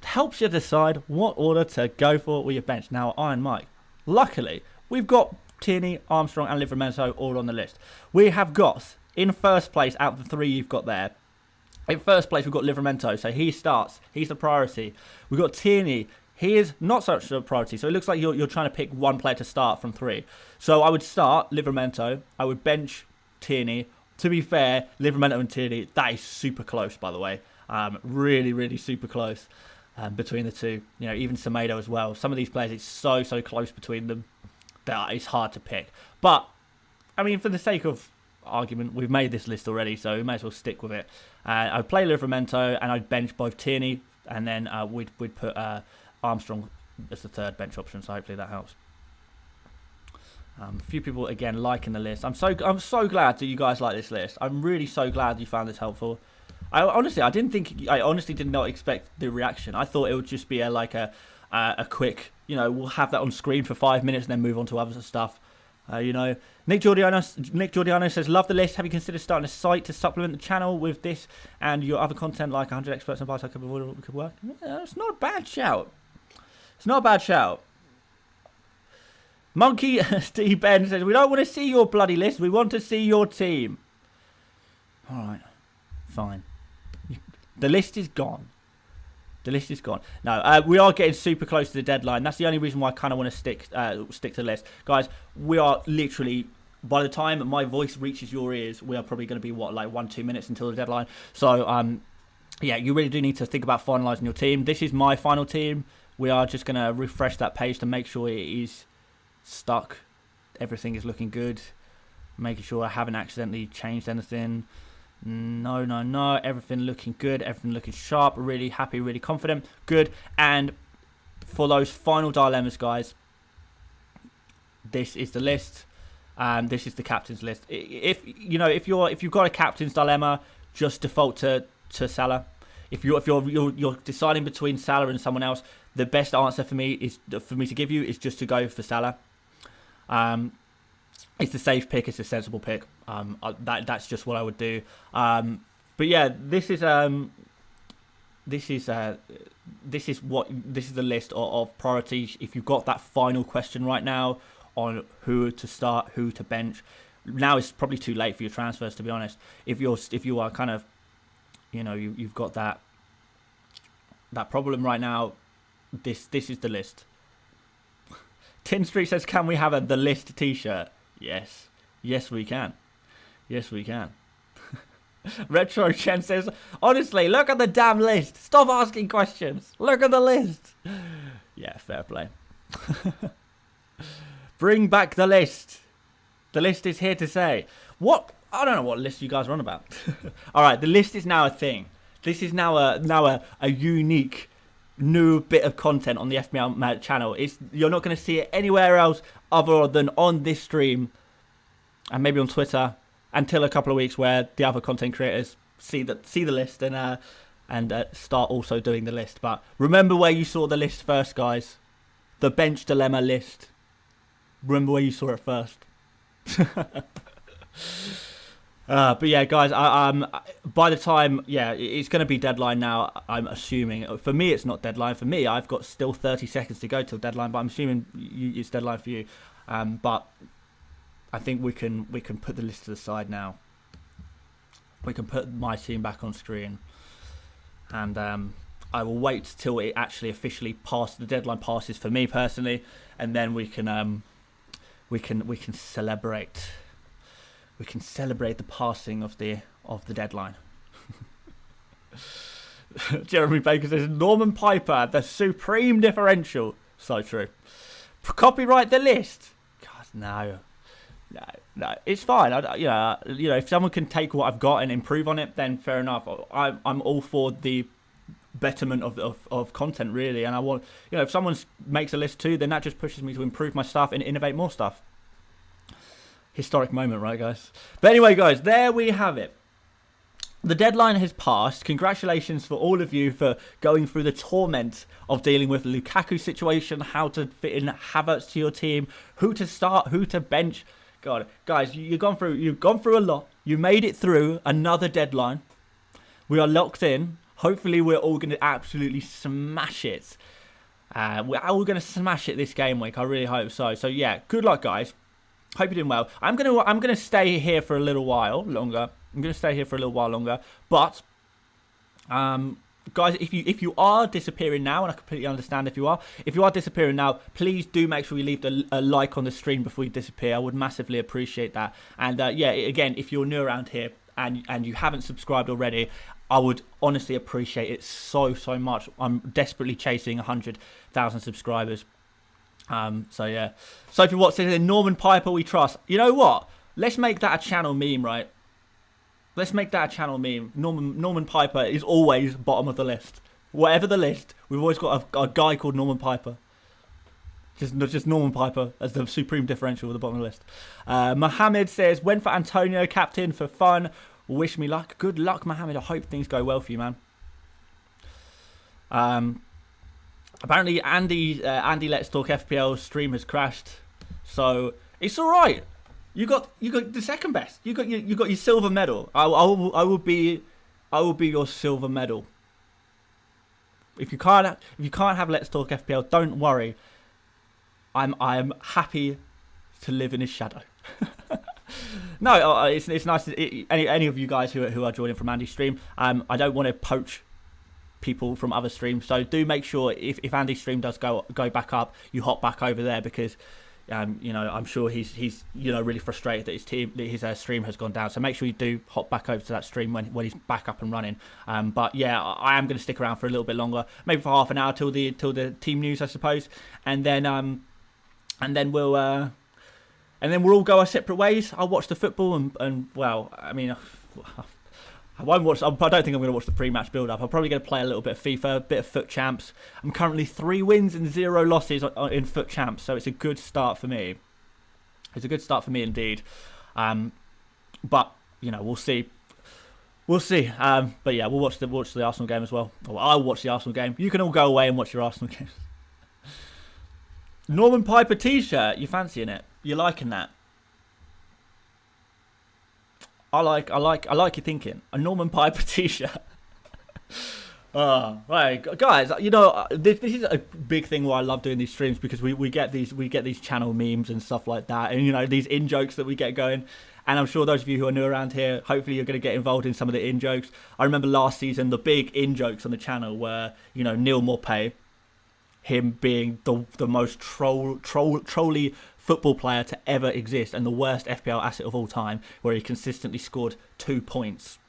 [SPEAKER 1] helps you decide what order to go for with your bench. Now, Iron Mike, luckily, we've got Tierney, Armstrong and Livramento all on the list. We have got, in first place, out of the three you've got there, in first place, we've got Livramento, so he starts. He's the priority. We've got Tierney. He is not such a priority, so it looks like you're trying to pick one player to start from three. So I would start Livramento. I would bench Tierney. To be fair, Livramento and Tierney, that is super close, by the way. Really, really super close between the two. Even Semedo as well. Some of these players, it's so close between them that it's hard to pick. But, I mean, for the sake of argument, we've made this list already, so we may as well stick with it. I'd play Livramento and I'd bench both Tierney, and then we'd put Armstrong as the third bench option, so hopefully that helps. A few people again liking the list. I'm so glad that you guys like this list. I'm really so glad you found this helpful. I honestly did not expect the reaction. I thought it would just be a quick, we'll have that on screen for 5 minutes and then move on to other stuff. Nick Giordiano says, love the list. Have you considered starting a site to supplement the channel with this and your other content like 100 experts and advice could work? Yeah, it's not a bad shout. Monkey Steve Ben says, we don't want to see your bloody list. We want to see your team. All right, fine. The list is gone. No, we are getting super close to the deadline. That's the only reason why I kind of want to stick to the list. Guys, we are literally, by the time my voice reaches your ears, we are probably going to be, 1-2 minutes until the deadline. So, yeah, you really do need to think about finalising your team. This is my final team. We are just going to refresh that page to make sure it is stuck. Everything is looking good. Making sure I haven't accidentally changed anything. No. Everything looking good. Everything looking sharp. Really happy, really confident. Good. And for those final dilemmas, guys, this is the list. This is the captain's list. If you've got a captain's dilemma, just default to Salah. If you're deciding between Salah and someone else, the best answer for me to give you is just to go for Salah. It's the safe pick. It's a sensible pick. That's just what I would do. But yeah, this is the list of priorities. If you've got that final question right now on who to start, who to bench, now it's probably too late for your transfers. To be honest, if you are kind of, you've got that problem right now. This is the list. Tin Street says, can we have the list t-shirt? Yes, we can. Retro Chen says, honestly, look at the damn list. Stop asking questions. Look at the list. Yeah, fair play. Bring back the list. The list is here to say. What? I don't know what list you guys are on about. All right, the list is now a thing. This is now a unique new bit of content on the FPL Mate channel. You're not going to see it anywhere else other than on this stream and maybe on Twitter until a couple of weeks where the other content creators see the list and start also doing the list. But remember where you saw the list first, guys. The bench dilemma list. Remember where you saw it first. But yeah, guys, by the time, it's going to be deadline now, I'm assuming. For me, it's not deadline. For me, I've got still 30 seconds to go till deadline, but I'm assuming it's deadline for you. But I think we can put the list to the side now. We can put my team back on screen. And I will wait till it actually officially passes. The deadline passes for me personally, and then we can celebrate. We can celebrate the passing of the deadline. Jeremy Baker says Norman Piper, the supreme differential. So true. Copyright the list. God, no. It's fine. If someone can take what I've got and improve on it, then fair enough. I'm all for the betterment of content, really. And I want, if someone makes a list too, then that just pushes me to improve my stuff and innovate more stuff. Historic moment, right, guys? But anyway, guys, there we have it. The deadline has passed. Congratulations for all of you for going through the torment of dealing with the Lukaku situation, how to fit in Havertz to your team, who to start, who to bench. God, guys, you've gone through a lot. You made it through another deadline. We are locked in. Hopefully, we're all going to absolutely smash it. We're all going to smash it this game week. I really hope so. So yeah, good luck, guys. Hope you're doing well. I'm gonna stay here for a little while longer. But guys, if you are disappearing now, and I completely understand if you are disappearing now, please do make sure you leave a like on the stream before you disappear. I would massively appreciate that. And yeah, again, if you're new around here and you haven't subscribed already, I would honestly appreciate it so much. I'm desperately chasing 100,000 subscribers. So yeah, Sophie Watts says, Norman Piper we trust. You know what? Let's make that a channel meme, right? Let's make that a channel meme. Norman Piper is always bottom of the list. Whatever the list, we've always got a guy called Norman Piper. Just Norman Piper as the supreme differential at the bottom of the list. Mohammed says, went for Antonio, captain for fun. Wish me luck. Good luck, Mohammed. I hope things go well for you, man. Apparently, Andy Let's Talk FPL stream has crashed, so it's all right. You got the second best. You got your silver medal. I will be your silver medal. If you can't have Let's Talk FPL, don't worry. I'm happy to live in his shadow. No, it's nice. Any of you guys who are joining from Andy's stream, I don't want to poach people from other streams, so do make sure if Andy's stream does go back up, you hop back over there, because I'm sure he's really frustrated that his stream has gone down. So make sure you do hop back over to that stream when he's back up and running. But yeah, I am going to stick around for a little bit longer, maybe for half an hour till the team news, I suppose, and then we'll all go our separate ways. I'll watch the football and well, I mean, I won't watch. I don't think I'm going to watch the pre-match build-up. I'm probably going to play a little bit of FIFA, a bit of Foot Champs. I'm currently 3 wins and 0 losses in Foot Champs, so it's a good start for me. It's a good start for me indeed. But we'll see. We'll see. But yeah, we'll watch the Arsenal game as well. Or I'll watch the Arsenal game. You can all go away and watch your Arsenal games. Norman Piper T-shirt. You fancying it? You're liking that? I like your thinking. A Norman Piper T-shirt. Right, guys. This is a big thing why I love doing these streams, because we get these channel memes and stuff like that, and these in jokes that we get going. And I'm sure those of you who are new around here, hopefully you're going to get involved in some of the in jokes. I remember last season the big in jokes on the channel were Neil Maupay, him being the most trolly football player to ever exist and the worst FPL asset of all time, where he consistently scored 2 points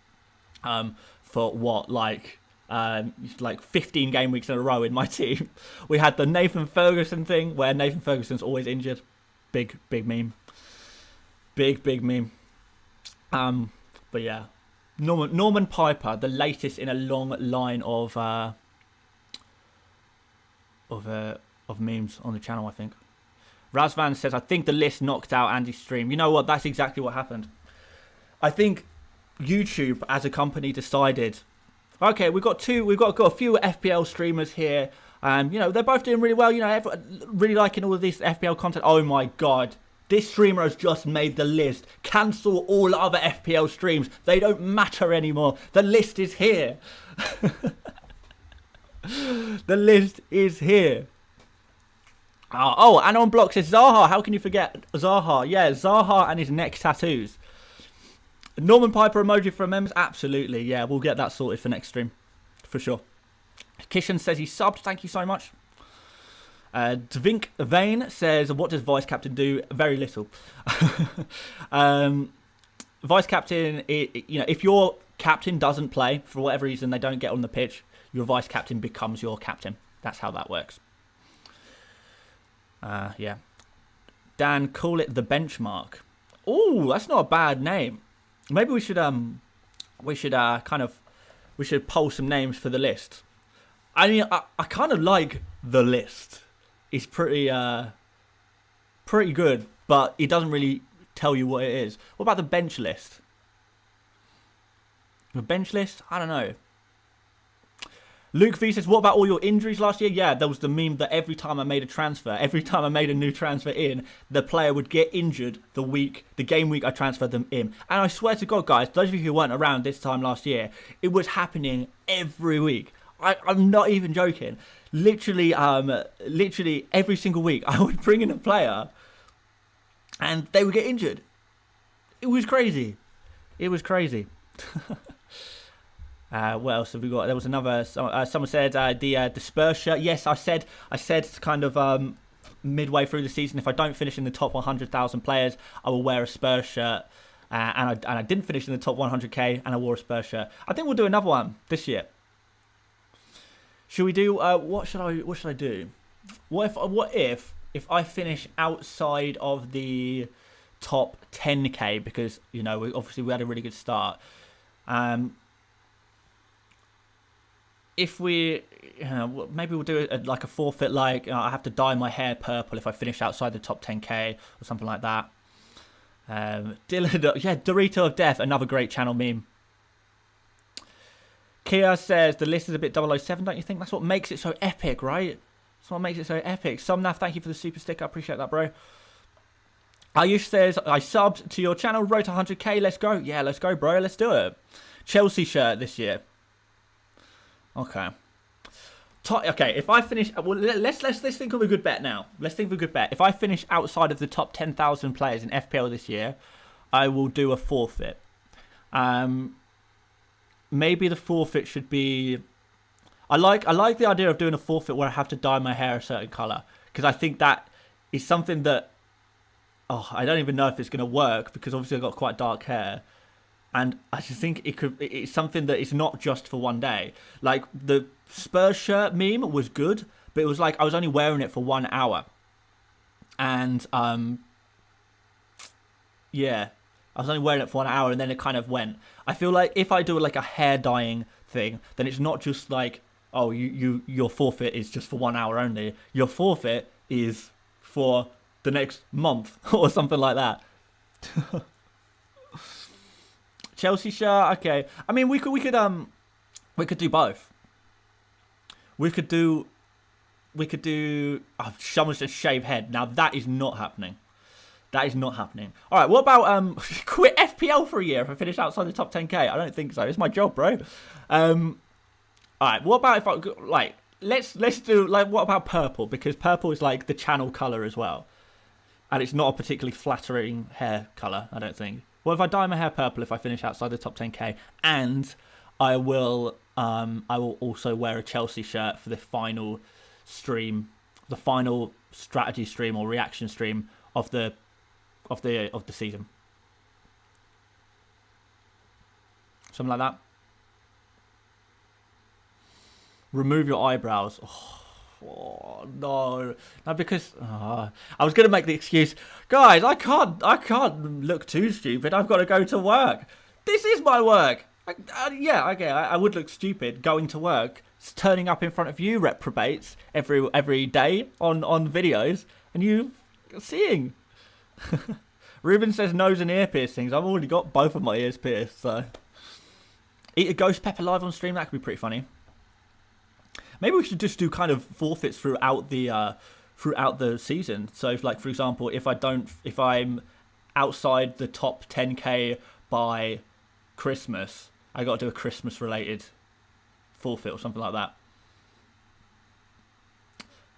[SPEAKER 1] for what, like 15 game weeks in a row in my team. We had the Nathan Ferguson thing, where Nathan Ferguson's always injured. Big meme. Big meme. But yeah, Norman Piper, the latest in a long line of memes on the channel, I think. Razvan says, I think the list knocked out Andy's stream. You know what? That's exactly what happened. I think YouTube as a company decided, okay, we've got a few FPL streamers here, and they're both doing really well. Everyone really liking all of this FPL content. Oh my god, this streamer has just made the list. Cancel all other FPL streams. They don't matter anymore. The list is here. The list is here. Oh, and on Block says, Zaha, how can you forget Zaha? Yeah, Zaha and his neck tattoos. Norman Piper emoji for members? Absolutely, yeah, we'll get that sorted for next stream. For sure. Kishan says he subbed. Thank you so much. Dvink Vane says, what does vice captain do? Very little. Vice captain, if your captain doesn't play for whatever reason, they don't get on the pitch, your vice captain becomes your captain. That's how that works. Yeah. Dan, call it the benchmark. Oh, that's not a bad name. Maybe we should poll some names for the list. I mean, I kind of like the list. It's pretty good, but it doesn't really tell you what it is. What about the bench list? The bench list? I don't know. Luke V says, what about all your injuries last year? Yeah, there was the meme that every time I made a transfer, every time I made a new transfer in, the player would get injured the game week I transferred them in. And I swear to God, guys, those of you who weren't around this time last year, it was happening every week. I'm not even joking. Literally every single week, I would bring in a player and they would get injured. It was crazy. What else have we got? There was another. Someone said the Spurs shirt. Yes, I said kind of midway through the season, if I don't finish in the top 100,000 players, I will wear a Spurs shirt. And I didn't finish in the top 100k, and I wore a Spurs shirt. I think we'll do another one this year. Should we do? What should I do? What if I finish outside of the top 10k, because we had a really good start. If we, maybe we'll do like a forfeit, like I have to dye my hair purple if I finish outside the top 10k or something like that. Dorito of Death, another great channel meme. Kia says the list is a bit 007, don't you think? That's what makes it so epic, right? That's what makes it so epic. Somnath, thank you for the super sticker. I appreciate that, bro. Ayush says, I subbed to your channel, road to 100k. Let's go. Yeah, let's go, bro. Let's do it. Chelsea shirt this year. Okay. Okay, if I finish... Well, let's think of a good bet now. Let's think of a good bet. If I finish outside of the top 10,000 players in FPL this year, I will do a forfeit. Maybe the forfeit should be... I like the idea of doing a forfeit where I have to dye my hair a certain colour. Because I think that is something that... I don't even know if it's going to work, because obviously I've got quite dark hair. And I just think it's something that is not just for one day. Like, the Spurs shirt meme was good, but it was like I was only wearing it for 1 hour. And, yeah, I was only wearing it for 1 hour, and then it kind of went. I feel like if I do like a hair dyeing thing, then it's not just like, oh, your forfeit is just for 1 hour only. Your forfeit is for the next month or something like that. Chelsea shirt, okay. I mean, we could do both. We could do. Oh, someone's just shave head. Now that is not happening. That is not happening. All right. What about quit FPL for a year if I finish outside the top 10k? I don't think so. It's my job, bro. All right. What about if I like? Let's do like. What about purple? Because purple is like the channel color as well, and it's not a particularly flattering hair color, I don't think. What if I dye my hair purple if I finish outside the top 10k, and I will also wear a Chelsea shirt for the final stream, the final strategy stream or reaction stream of the season. Something like that. Remove your eyebrows. Oh no, because I was gonna make the excuse, guys. I can't look too stupid. I've got to go to work. This is my work. Yeah, okay. I would look stupid going to work, turning up in front of you reprobates every day on videos, and you seeing. Ruben says nose and ear piercings. I've already got both of my ears pierced. So eat a ghost pepper live on stream. That could be pretty funny. Maybe we should just do kind of forfeits throughout the season. So, if, like, for example, if I'm outside the top 10k by Christmas, I got to do a Christmas-related forfeit or something like that.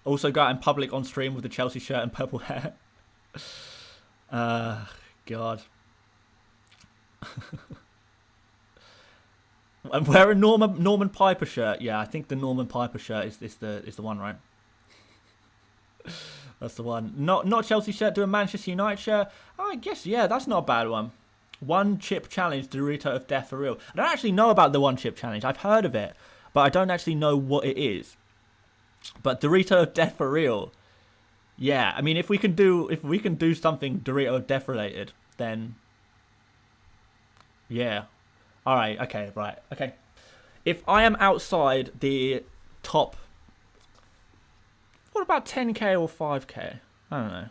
[SPEAKER 1] Also, go out in public on stream with the Chelsea shirt and purple hair. God. And wear a Norman Piper shirt. Yeah, I think the Norman Piper shirt is the one, right? That's the one. Not Chelsea shirt. Do a Manchester United shirt. Oh, I guess yeah, that's not a bad one. One chip challenge, Dorito of death for real. I don't actually know about the one chip challenge. I've heard of it, but I don't actually know what it is. But Dorito of death for real. Yeah, I mean, if we can do something Dorito of death related, then yeah. All right. Okay. Right. Okay. If I am outside the top, what about 10k or 5k? I don't know.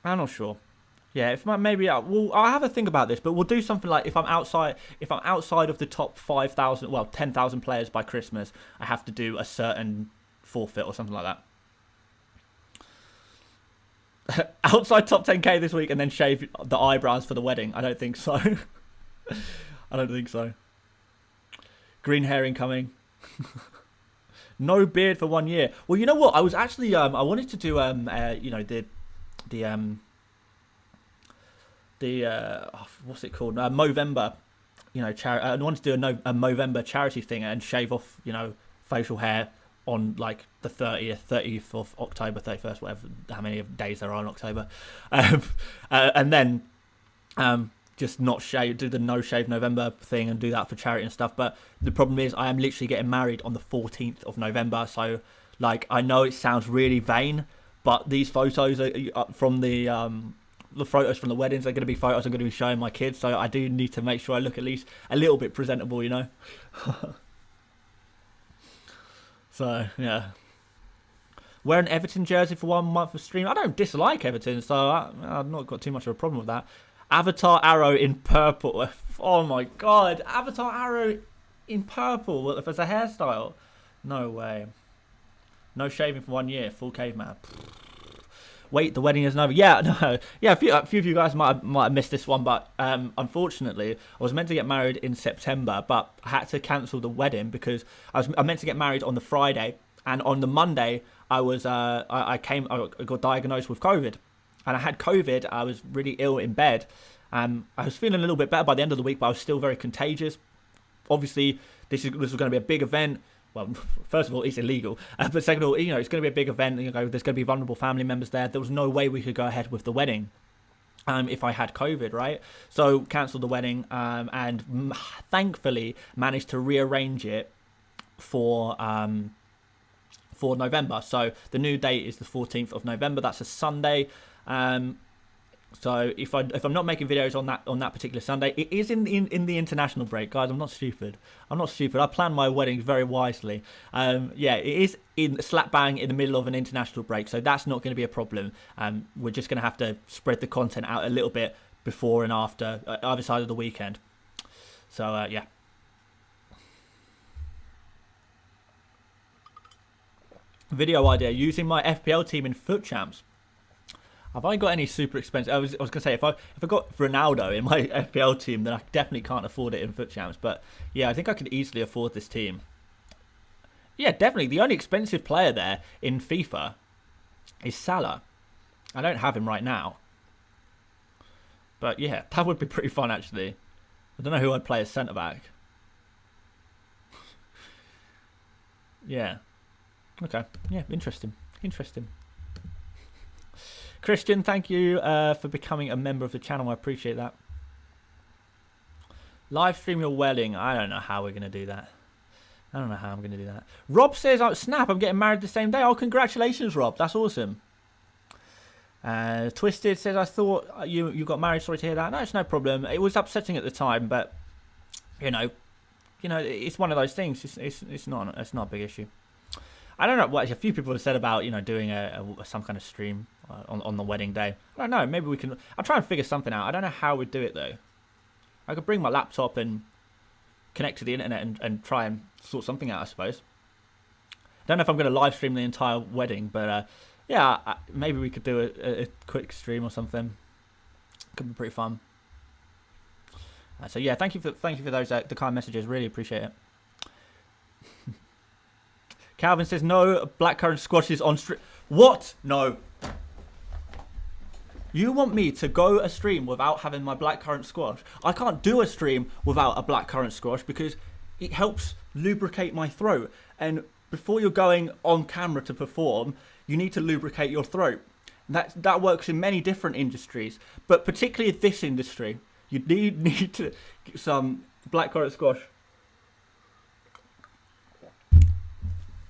[SPEAKER 1] I'm not sure. Yeah, if maybe I'll have a think about this, but we'll do something like if I'm outside of the top 5,000, well, 10,000 players by Christmas, I have to do a certain forfeit or something like that. Outside top 10k this week and then shave the eyebrows for the wedding. I don't think so. I don't think so. Green hair incoming. No beard for 1 year. Well, you know what? I was actually I wanted to do what's it called? Movember. I wanted to do a Movember charity thing and shave off facial hair on like the 30th of October, 31st, whatever, how many days there are in October, and then just not shave, do the no shave November thing and do that for charity and stuff. But the problem is I am literally getting married on the 14th of November, so like I know it sounds really vain, but these photos are from the photos from the weddings are going to be photos I'm going to be showing my kids, so I do need to make sure I look at least a little bit presentable, So, yeah. Wear an Everton jersey for 1 month of stream. I don't dislike Everton, so I've not got too much of a problem with that. Avatar arrow in purple. Oh, my God. Avatar arrow in purple as a hairstyle. No way. No shaving for 1 year. Full caveman. Wait, the wedding isn't over. Yeah, no. Yeah, a few of you guys might have missed this one, but unfortunately, I was meant to get married in September, but I had to cancel the wedding because I meant to get married on the Friday, and on the Monday, I got diagnosed with COVID, and I had COVID. I was really ill in bed. I was feeling a little bit better by the end of the week, but I was still very contagious. Obviously, this was going to be a big event. Well, first of all, it's illegal. But second of all, it's going to be a big event. There's going to be vulnerable family members there. There was no way we could go ahead with the wedding if I had COVID, right? So cancelled the wedding and thankfully managed to rearrange it for November. So the new date is the 14th of November. That's a Sunday. So if I'm not making videos on that particular Sunday, it is in the international break, guys. I'm not stupid. I plan my weddings very wisely. Yeah, it is in slap bang in the middle of an international break, so that's not going to be a problem. We're just going to have to spread the content out a little bit before and after either side of the weekend. So yeah. Video idea: using my FPL team in Foot Champs. Have I got any super expensive? I was going to say, if I got Ronaldo in my FPL team, then I definitely can't afford it in Foot Champs. But yeah, I think I could easily afford this team. Yeah, definitely. The only expensive player there in FIFA is Salah. I don't have him right now. But yeah, that would be pretty fun, actually. I don't know who I'd play as centre-back. Yeah. Okay. Yeah, interesting. Christian, thank you for becoming a member of the channel. I appreciate that. Live stream your wedding. I don't know how we're going to do that. I don't know how I'm going to do that. Rob says, oh, snap, I'm getting married the same day. Oh, congratulations, Rob. That's awesome. Twisted says, I thought you got married. Sorry to hear that. No, it's no problem. It was upsetting at the time, but, it's one of those things. It's not a big issue. I don't know what a few people have said about doing some kind of stream on the wedding day. I don't know. Maybe we can. I'll try and figure something out. I don't know how we'd do it though. I could bring my laptop and connect to the internet and try and sort something out. I suppose. I don't know if I'm going to live stream the entire wedding, but yeah, maybe we could do a quick stream or something. Could be pretty fun. So yeah, thank you for those the kind messages. Really appreciate it. Calvin says, no blackcurrant squashes on stream. What? No. You want me to go a stream without having my blackcurrant squash? I can't do a stream without a blackcurrant squash because it helps lubricate my throat. And before you're going on camera to perform, you need to lubricate your throat. That works in many different industries, but particularly this industry, you need to get some blackcurrant squash.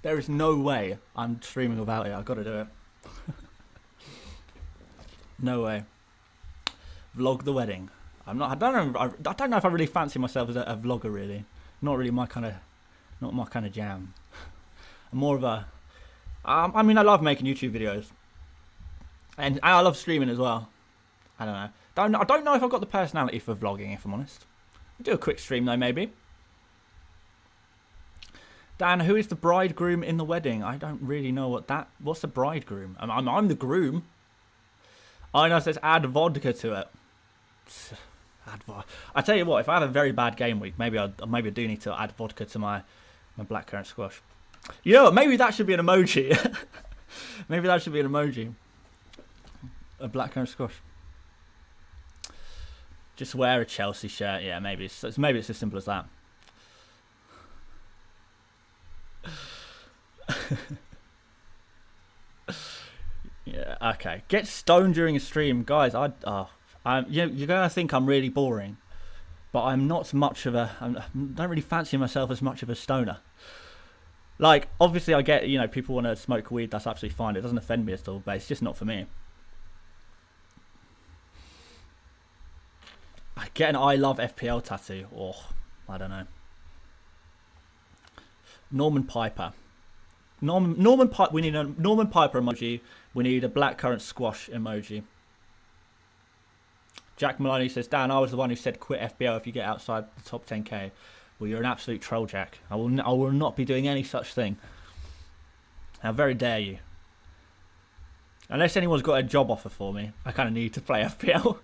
[SPEAKER 1] There is no way I'm streaming without it. I've got to do it. No way. Vlog the wedding. I don't know if I really fancy myself as a vlogger. Really, not really my kind of jam. I'm more of a. I mean, I love making YouTube videos, and I love streaming as well. I don't know. I don't know if I've got the personality for vlogging. If I'm honest, I'll do a quick stream though, maybe. Dan, who is the bridegroom in the wedding? I don't really know what's the bridegroom? I'm the groom. I know it says add vodka to it. I tell you what, if I have a very bad game week, maybe I do need to add vodka to my blackcurrant squash. You know what? Maybe that should be an emoji. Maybe that should be an emoji. A blackcurrant squash. Just wear a Chelsea shirt. Yeah, maybe it's as simple as that. Yeah, okay. Get stoned during a stream, guys. You're gonna think I'm really boring, but I'm not much of a. I don't really fancy myself as much of a stoner. Like, obviously, I get people want to smoke weed. That's absolutely fine. It doesn't offend me at all, but it's just not for me. I get an I love FPL tattoo. Oh, I don't know. Norman Piper. Norman Piper. We need a Norman Piper emoji. We need a blackcurrant squash emoji. Jack Maloney says, Dan, I was the one who said quit FPL if you get outside the top 10k. Well, you're an absolute troll, Jack. I will not be doing any such thing. How very dare you? Unless anyone's got a job offer for me, I kind of need to play FPL.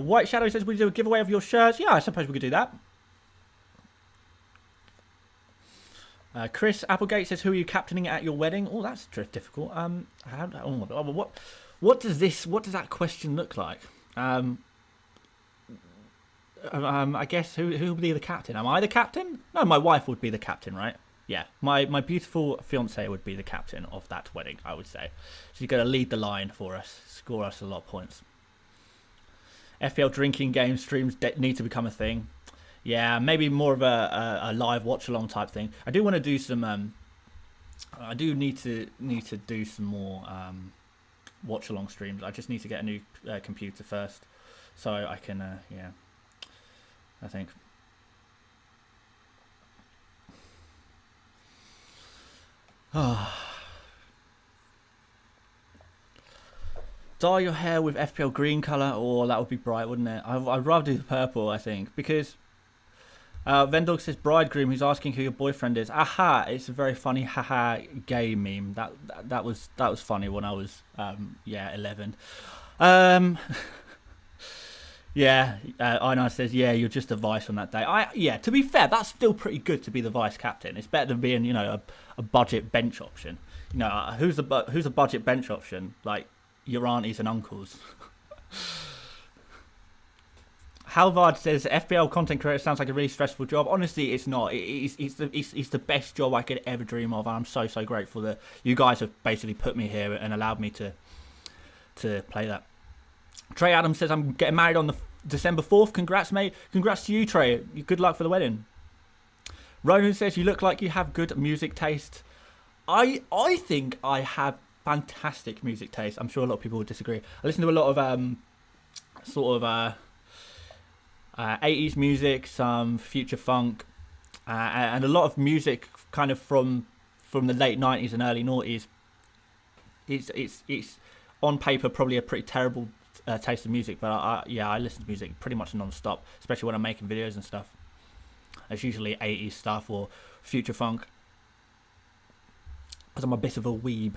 [SPEAKER 1] White Shadow says, we do a giveaway of your shirts. Yeah, I suppose we could do that. Chris Applegate says, who are you captaining at your wedding? Oh, that's difficult. What does that question look like? I guess who will be the captain? Am I the captain? No, my wife would be the captain, right? Yeah, my beautiful fiance would be the captain of that wedding, I would say. She's going to lead the line for us, score us a lot of points. FPL drinking game streams need to become a thing. Yeah, maybe more of a live watch along type thing. I do want to do some. I do need to do some more watch along streams. I just need to get a new computer first, so I can. Yeah, I think. Dye your hair with FPL green colour, or that would be bright, wouldn't it? I'd rather do the purple, I think, because. Vendog says bridegroom who's asking who your boyfriend is. Aha, it's a very funny haha gay meme. That was funny when I was 11. Einar says, yeah, you're just a vice on that day. To be fair, that's still pretty good to be the vice captain. It's better than being, a budget bench option. Who's a budget bench option? Like your aunties and uncles. Halvard says, FPL content creator sounds like a really stressful job. Honestly, it's not. It's the best job I could ever dream of. And I'm so grateful that you guys have basically put me here and allowed me to play that. Trey Adams says, I'm getting married on the December 4th. Congrats, mate. Congrats to you, Trey. Good luck for the wedding. Ronan says, you look like you have good music taste. I think I have fantastic music taste. I'm sure a lot of people would disagree. I listen to a lot of 80s music, some future funk, and a lot of music kind of from the late 90s and early noughties. It's on paper probably a pretty terrible taste of music, but I listen to music pretty much non-stop, especially when I'm making videos and stuff. It's usually 80s stuff or future funk, because I'm a bit of a weeb.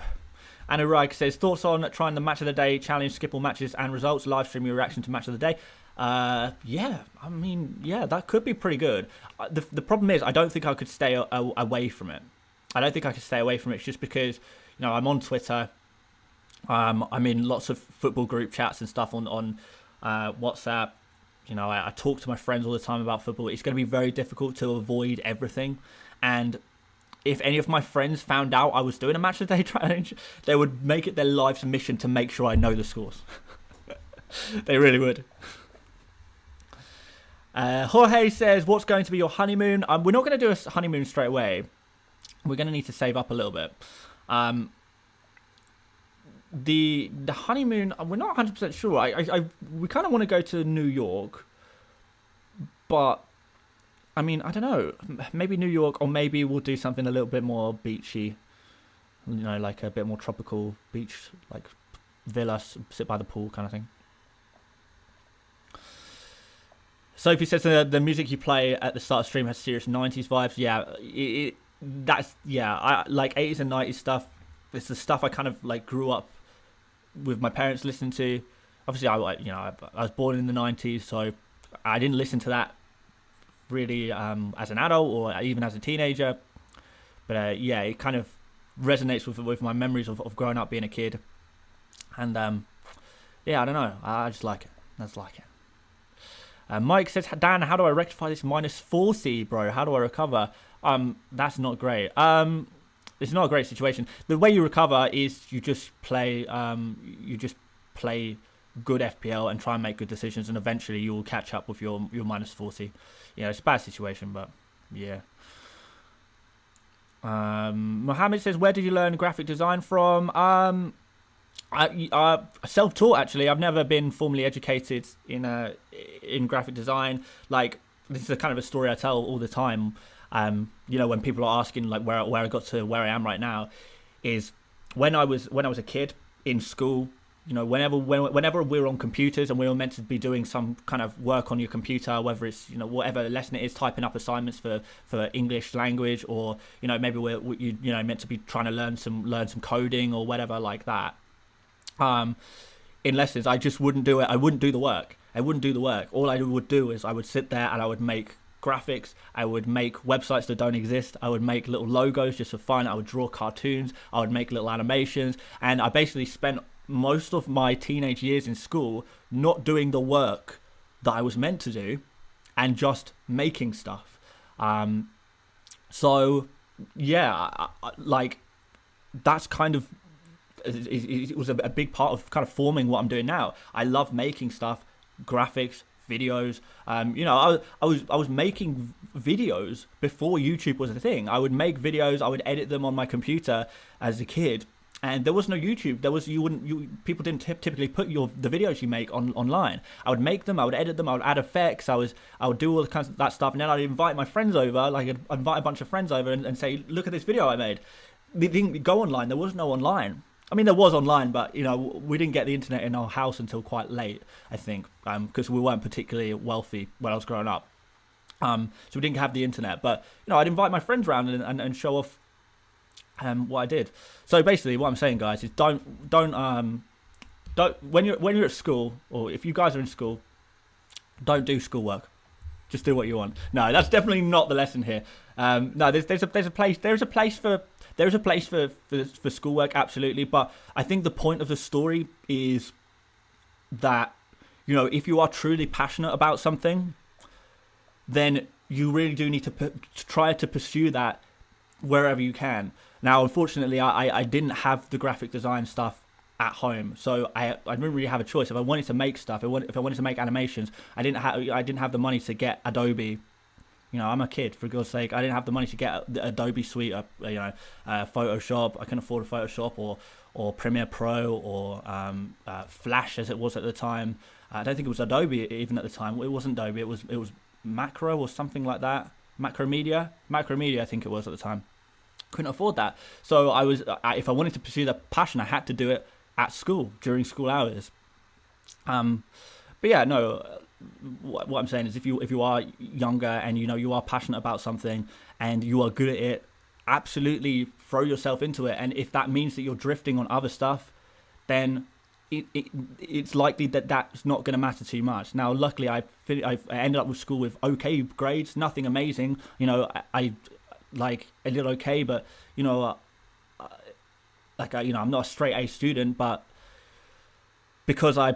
[SPEAKER 1] Anna Reich says, thoughts on trying the match of the day challenge, skip all matches and results, live stream your reaction to match of the day. That could be pretty good. The problem is I don't think I could stay away from it. It's just because I'm on Twitter I'm in lots of football group chats and stuff on WhatsApp. You know, I talk to my friends all the time about football. It's going to be very difficult to avoid everything. And if any of my friends found out I was doing a match of the day challenge, they would make it their life's mission to make sure I know the scores. They really would. Jorge says, what's going to be your honeymoon? We're not going to do a honeymoon straight away. We're going to need to save up a little bit. The honeymoon, we're not 100% sure. We kind of want to go to New York, but I mean, I don't know. Maybe New York, or maybe we'll do something a little bit more beachy. You know, like a bit more tropical beach, like villa, sit by the pool kind of thing. Sophie says the music you play at the start of stream has serious 90s vibes. Yeah, I like 80s and 90s stuff. It's the stuff I kind of like grew up with my parents listening to. Obviously, I was born in the 90s, so I didn't listen to that really as an adult or even as a teenager. But yeah, it kind of resonates with my memories of growing up being a kid. And yeah, I don't know. I just like it. I just like it. Mike says, Dan, how do I rectify this -40, bro? How do I recover? That's not great. It's not a great situation. The way you recover is you just play good FPL and try and make good decisions, and eventually you will catch up with your -40. You know, it's a bad situation, but yeah. Mohammed says, where did you learn graphic design from? I self-taught, actually. I've never been formally educated in graphic design. Like, this is a kind of a story I tell all the time. You know, when people are asking like where I got to where I am right now, is when I was a kid in school. You know, whenever we were on computers and we were meant to be doing some kind of work on your computer, whether it's, you know, whatever lesson it is, typing up assignments for English language, or, you know, maybe we're meant to be trying to learn some coding or whatever like that. In lessons, I just wouldn't do it. I wouldn't do the work. All I would do is I would sit there and I would make graphics. I would make websites that don't exist. I would make little logos just for fun. I would draw cartoons. I would make little animations. And I basically spent most of my teenage years in school not doing the work that I was meant to do and just making stuff. So yeah, like that's kind of, it was a big part of kind of forming what I'm doing now. I love making stuff, graphics, videos. You know, I was making videos before YouTube was a thing. I would make videos, I would edit them on my computer as a kid. And there was no YouTube. People didn't typically put the videos you make online. I would make them, I would edit them, I would add effects, I would do all the kinds of that stuff, and then I'd invite my friends over. Like, I'd invite a bunch of friends over and say, look at this video I made. They didn't go online. There was no online. I mean, there was online, but, you know, we didn't get the internet in our house until quite late, I think, because we weren't particularly wealthy when I was growing up. So we didn't have the internet. But, you know, I'd invite my friends around and show off what I did. So basically, what I'm saying, guys, is don't when you're at school, or if you guys are in school, don't do schoolwork. Just do what you want. No, that's definitely not the lesson here. No, there's a place for schoolwork, absolutely. But I think the point of the story is that, you know, if you are truly passionate about something, then you really do need to try to pursue that wherever you can. Now, unfortunately, I didn't have the graphic design stuff at home, so I didn't really have a choice. If I wanted to make stuff, if I wanted to make animations, I didn't have the money to get Adobe. You know, I'm a kid, for God's sake. I didn't have the money to get the Adobe suite, Photoshop. I couldn't afford a Photoshop or Premiere Pro or Flash, as it was at the time. I don't think it was Adobe even at the time. It wasn't Adobe. It was Macro or something like that. Macromedia, I think it was at the time. Couldn't afford that. So if I wanted to pursue that passion, I had to do it at school during school hours. But yeah, no. What I'm saying is, if you are younger and, you know, you are passionate about something and you are good at it, absolutely throw yourself into it. And if that means that you're drifting on other stuff, then it's likely that's not going to matter too much. Now, luckily, I ended up with school with okay grades, nothing amazing. You know, I did okay, but, you know, I'm not a straight A student, but because I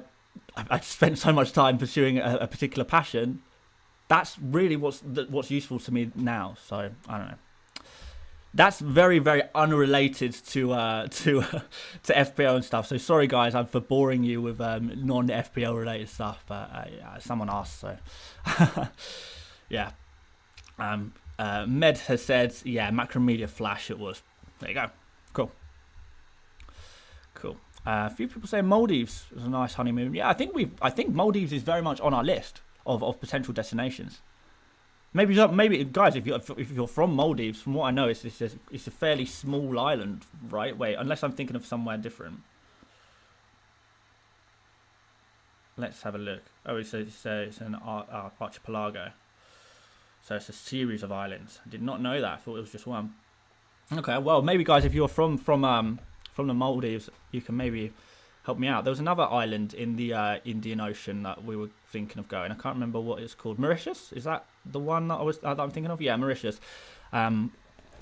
[SPEAKER 1] spent so much time pursuing a particular passion, that's really what's useful to me now. So I don't know. That's very, very unrelated to FPL and stuff. So sorry, guys, I'm for boring you with non-FPL related stuff. But someone asked, so yeah. Med has said, yeah, Macromedia Flash. It was. There you go. Cool. A few people say Maldives was a nice honeymoon. Yeah, I think Maldives is very much on our list of potential destinations. Maybe guys, if you're from Maldives, from what I know, it's a fairly small island, right? Wait, unless I'm thinking of somewhere different. Let's have a look. Oh, it's an archipelago. So it's a series of islands. I did not know that. I thought it was just one. Okay, well, maybe guys, if you're from the Maldives, you can maybe help me out. There was another island in the Indian Ocean that we were thinking of going. I can't remember what it's called. Mauritius? Is that the one that I'm thinking of? Yeah, Mauritius. That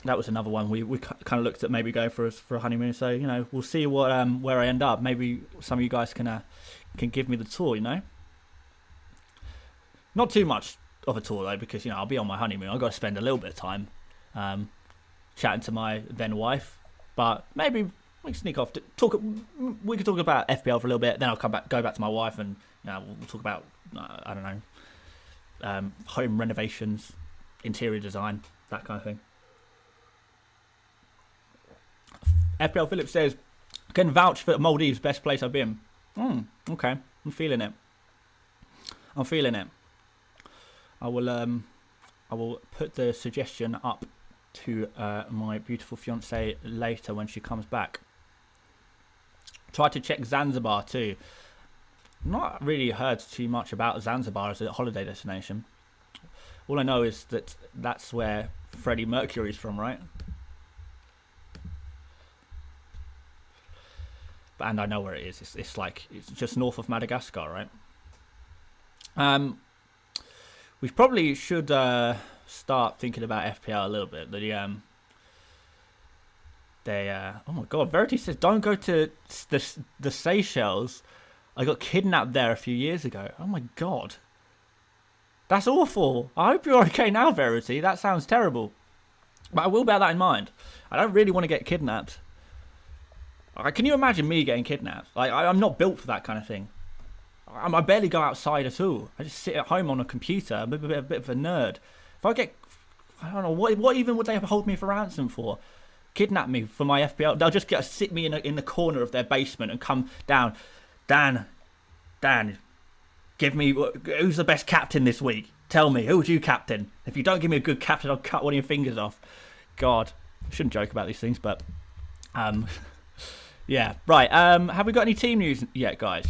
[SPEAKER 1] was another one we kind of looked at maybe going for a honeymoon. So we'll see what where I end up. Maybe some of you guys can give me the tour. Not too much of a tour though, because I'll be on my honeymoon. I've got to spend a little bit of time chatting to my then wife. But maybe we can sneak off. We could talk about FPL for a little bit. Then I'll go back to my wife, and we'll talk about I don't know, home renovations, interior design, that kind of thing. FPL Phillips says, can vouch for Maldives, best place I've been. Okay, I'm feeling it. I will put the suggestion up to my beautiful fiancée later when she comes back. Try to check Zanzibar too. Not really heard too much about Zanzibar as a holiday destination. All I know is that that's where Freddie Mercury's from, right? And I know where it is. It's just north of Madagascar, right? We probably should start thinking about FPL a little bit. Oh my god, Verity says don't go to the Seychelles. I got kidnapped there a few years ago. Oh my god, that's awful. I hope you're okay now, Verity. That sounds terrible, but I will bear that in mind. I don't really want to get kidnapped. Can you imagine me getting kidnapped? I'm not built for that kind of thing. I barely go outside at all. I just sit at home on a computer. I'm a bit of a nerd. If I don't know, what even would they hold me for ransom for? Kidnap me for my FPL? They'll just sit me in the corner of their basement and come down. Dan, give me, who's the best captain this week? Tell me, who would you captain? If you don't give me a good captain, I'll cut one of your fingers off. God, I shouldn't joke about these things, but yeah, right. Have we got any team news yet, guys?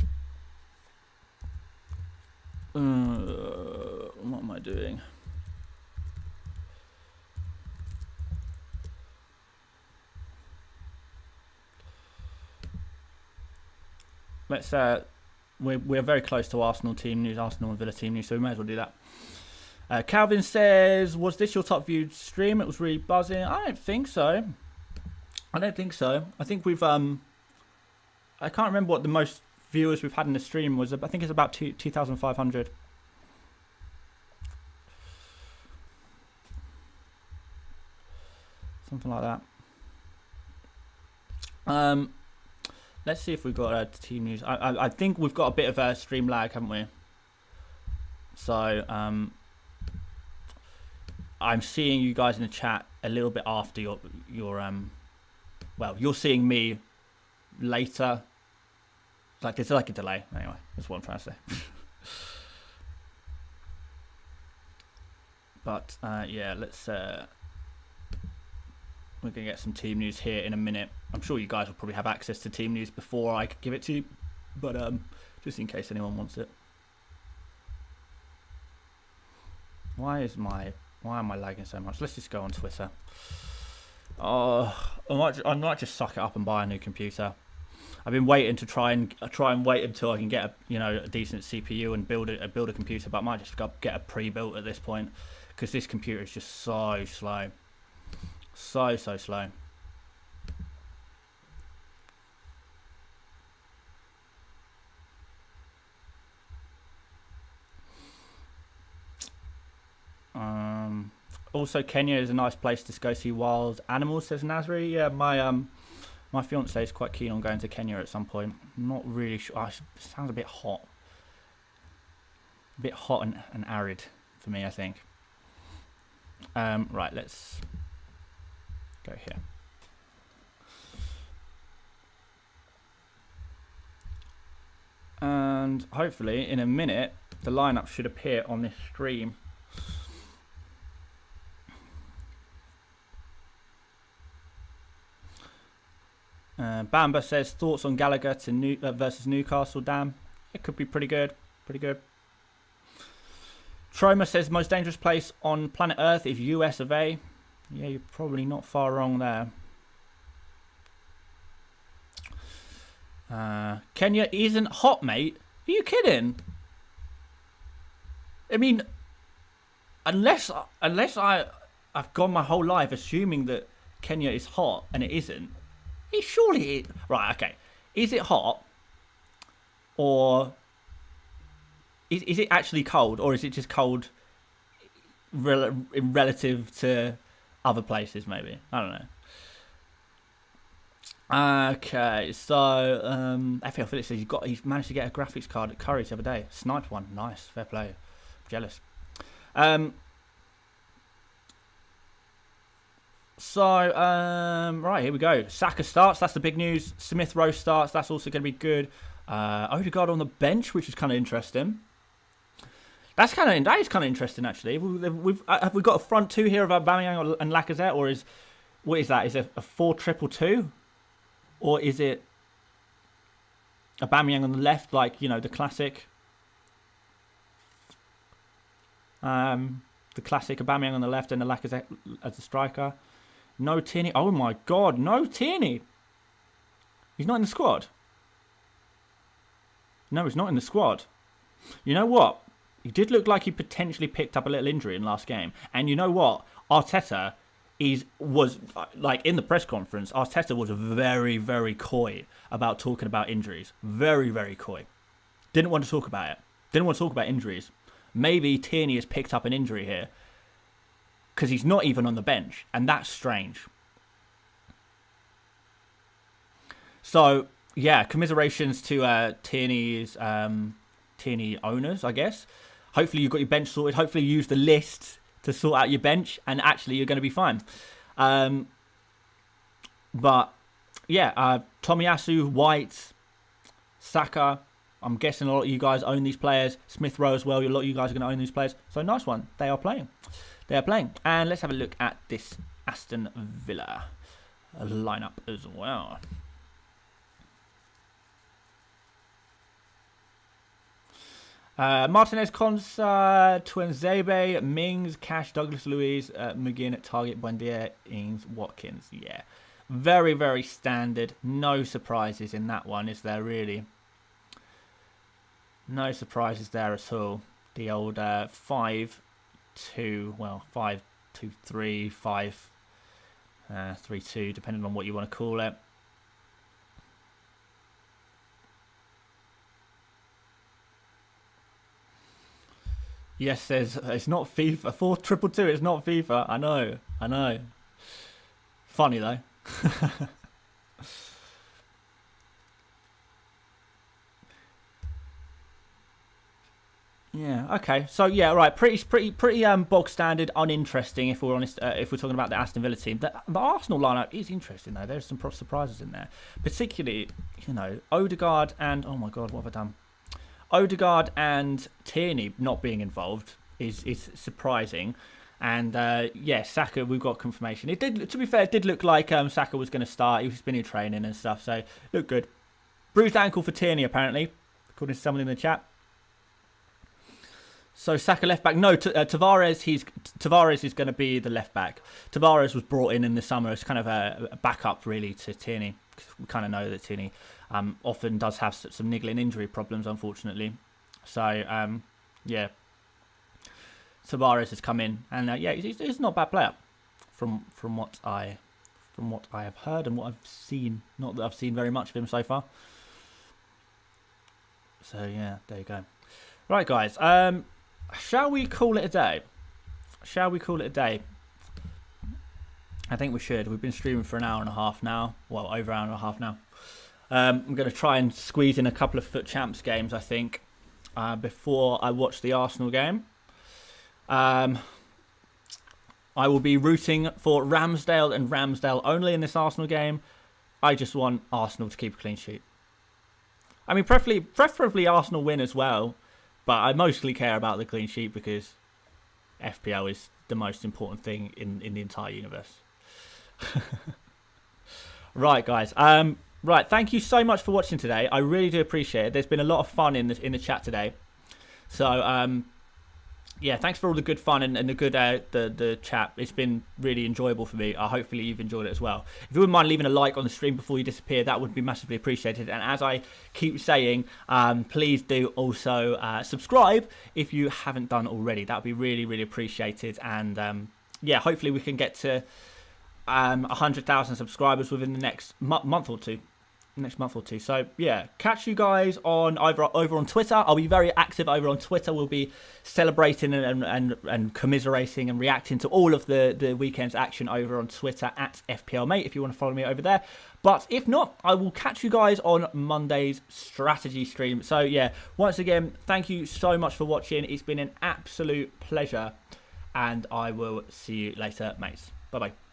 [SPEAKER 1] What am I doing? Let's. We're very close to Arsenal team news, Arsenal and Villa team news, so we may as well do that. Calvin says, "Was this your top viewed stream? It was really buzzing." I don't think so. I think we've. I can't remember what the most viewers we've had in the stream was. I think it's about 2,500. Something like that. Let's see if we've got team news. I think we've got a bit of a stream lag, haven't we? So I'm seeing you guys in the chat a little bit after your well, you're seeing me later. There's like a delay. Anyway, that's what I'm trying to say. But yeah, let's. We're going to get some team news here in a minute. I'm sure you guys will probably have access to team news before I give it to you. But just in case anyone wants it. Why am I lagging so much? Let's just go on Twitter. I might just suck it up and buy a new computer. I've been waiting to try and wait until I can get a decent CPU and build a computer, but I might just get a pre-built at this point because this computer is just so slow. So slow. Also, Kenya is a nice place to go see wild animals, says Nasri. Yeah, my fiance is quite keen on going to Kenya at some point. I'm not really sure. Oh, it sounds a bit hot. A bit hot and arid for me, I think. Right, let's go here. And hopefully, in a minute, the lineup should appear on this stream. Bamba says thoughts on Gallagher to versus Newcastle. Damn, it could be pretty good. Pretty good. Troma says most dangerous place on planet Earth is US of A. Yeah, you're probably not far wrong there. Kenya isn't hot, mate. Are you kidding? I mean, unless I've gone my whole life assuming that Kenya is hot and it isn't. It surely is. Right, okay. Is it hot? Or is it actually cold? Or is it just cold relative to other places, maybe? I don't know. Okay, so FPL Phillips says he's managed to get a graphics card at Curry's the other day. Sniped one. Nice. Fair play. Jealous. Right, here we go. Saka starts. That's the big news. Smith Rowe starts. That's also going to be good. Odegaard on the bench, which is kind of interesting. That is kind of interesting, actually. Have we got a front two here of Aubameyang and Lacazette, or what is that? Is it a 4-2-2, or is it Aubameyang on the left, like the classic? The classic Aubameyang on the left and the Lacazette as a striker. No Tierney. Oh my God, no Tierney. He's not in the squad. No, he's not in the squad. You know what? He did look like he potentially picked up a little injury in last game. And you know what? Arteta was like in the press conference. Arteta was very, very coy about talking about injuries. Very, very coy. Didn't want to talk about it. Didn't want to talk about injuries. Maybe Tierney has picked up an injury here because he's not even on the bench, and that's strange. So yeah, commiserations to Tierney owners, I guess. Hopefully you've got your bench sorted. Hopefully you use the list to sort out your bench, and actually you're going to be fine. But yeah, Tomiyasu, White, Saka. I'm guessing a lot of you guys own these players. Smith Rowe as well. A lot of you guys are going to own these players. So nice one. They are playing. They are playing. And let's have a look at this Aston Villa lineup as well. Martinez, Konsa, Twenzebe, Mings, Cash, Douglas Luiz, McGinn, Target, Buendia, Ings, Watkins. Yeah. Very, very standard. No surprises in that one, is there really? No surprises there at all. The old 5-2, well, 5-2-3, 5-3-2, depending on what you want to call it. Yes, says it's not FIFA. 4-2-2, it's not FIFA. I know. Funny though. Yeah. Okay. So yeah. Right. Pretty bog standard, uninteresting. If we're honest, if we're talking about the Aston Villa team, the Arsenal lineup is interesting though. There's some surprises in there, particularly Odegaard and oh my God, what have I done? Odegaard and Tierney not being involved is surprising, and yeah, Saka, we've got confirmation. It did, to be fair, it did look like Saka was going to start. He was been in training and stuff, so looked good. Bruised ankle for Tierney apparently, according to someone in the chat. So Saka left back. No, Tavares. Tavares is going to be the left back. Tavares was brought in the summer as kind of a backup really to Tierney. We kind of know that Tierney often does have some niggling injury problems, unfortunately. So yeah, Tavares has come in, and yeah, he's not a bad player from what I have heard and what I've seen. Not that I've seen very much of him so far. So yeah, there you go. Right, guys. Shall we call it a day? Shall we call it a day? I think we should. We've been streaming for an hour and a half now. Well, over an hour and a half now. I'm going to try and squeeze in a couple of Foot Champs games, I think, before I watch the Arsenal game. I will be rooting for Ramsdale and Ramsdale only in this Arsenal game. I just want Arsenal to keep a clean sheet. I mean, preferably Arsenal win as well, but I mostly care about the clean sheet because FPL is the most important thing in the entire universe. Right, guys. Right, thank you so much for watching today. I really do appreciate it. There's been a lot of fun in the chat today. So, yeah, thanks for all the good fun and the good the chat. It's been really enjoyable for me. Hopefully you've enjoyed it as well. If you wouldn't mind leaving a like on the stream before you disappear, that would be massively appreciated. And as I keep saying, please do also subscribe if you haven't done already. That would be really, really appreciated. And yeah, hopefully we can get to 100,000 subscribers within the next month or two. So yeah, catch you guys on over on Twitter. I'll be very active over on Twitter. We'll be celebrating and commiserating and reacting to all of the weekend's action over on Twitter at FPL Mate if you want to follow me over there. But if not, I will catch you guys on Monday's strategy stream. So yeah, once again, thank you so much for watching. It's been an absolute pleasure, and I will see you later, mates. Bye bye.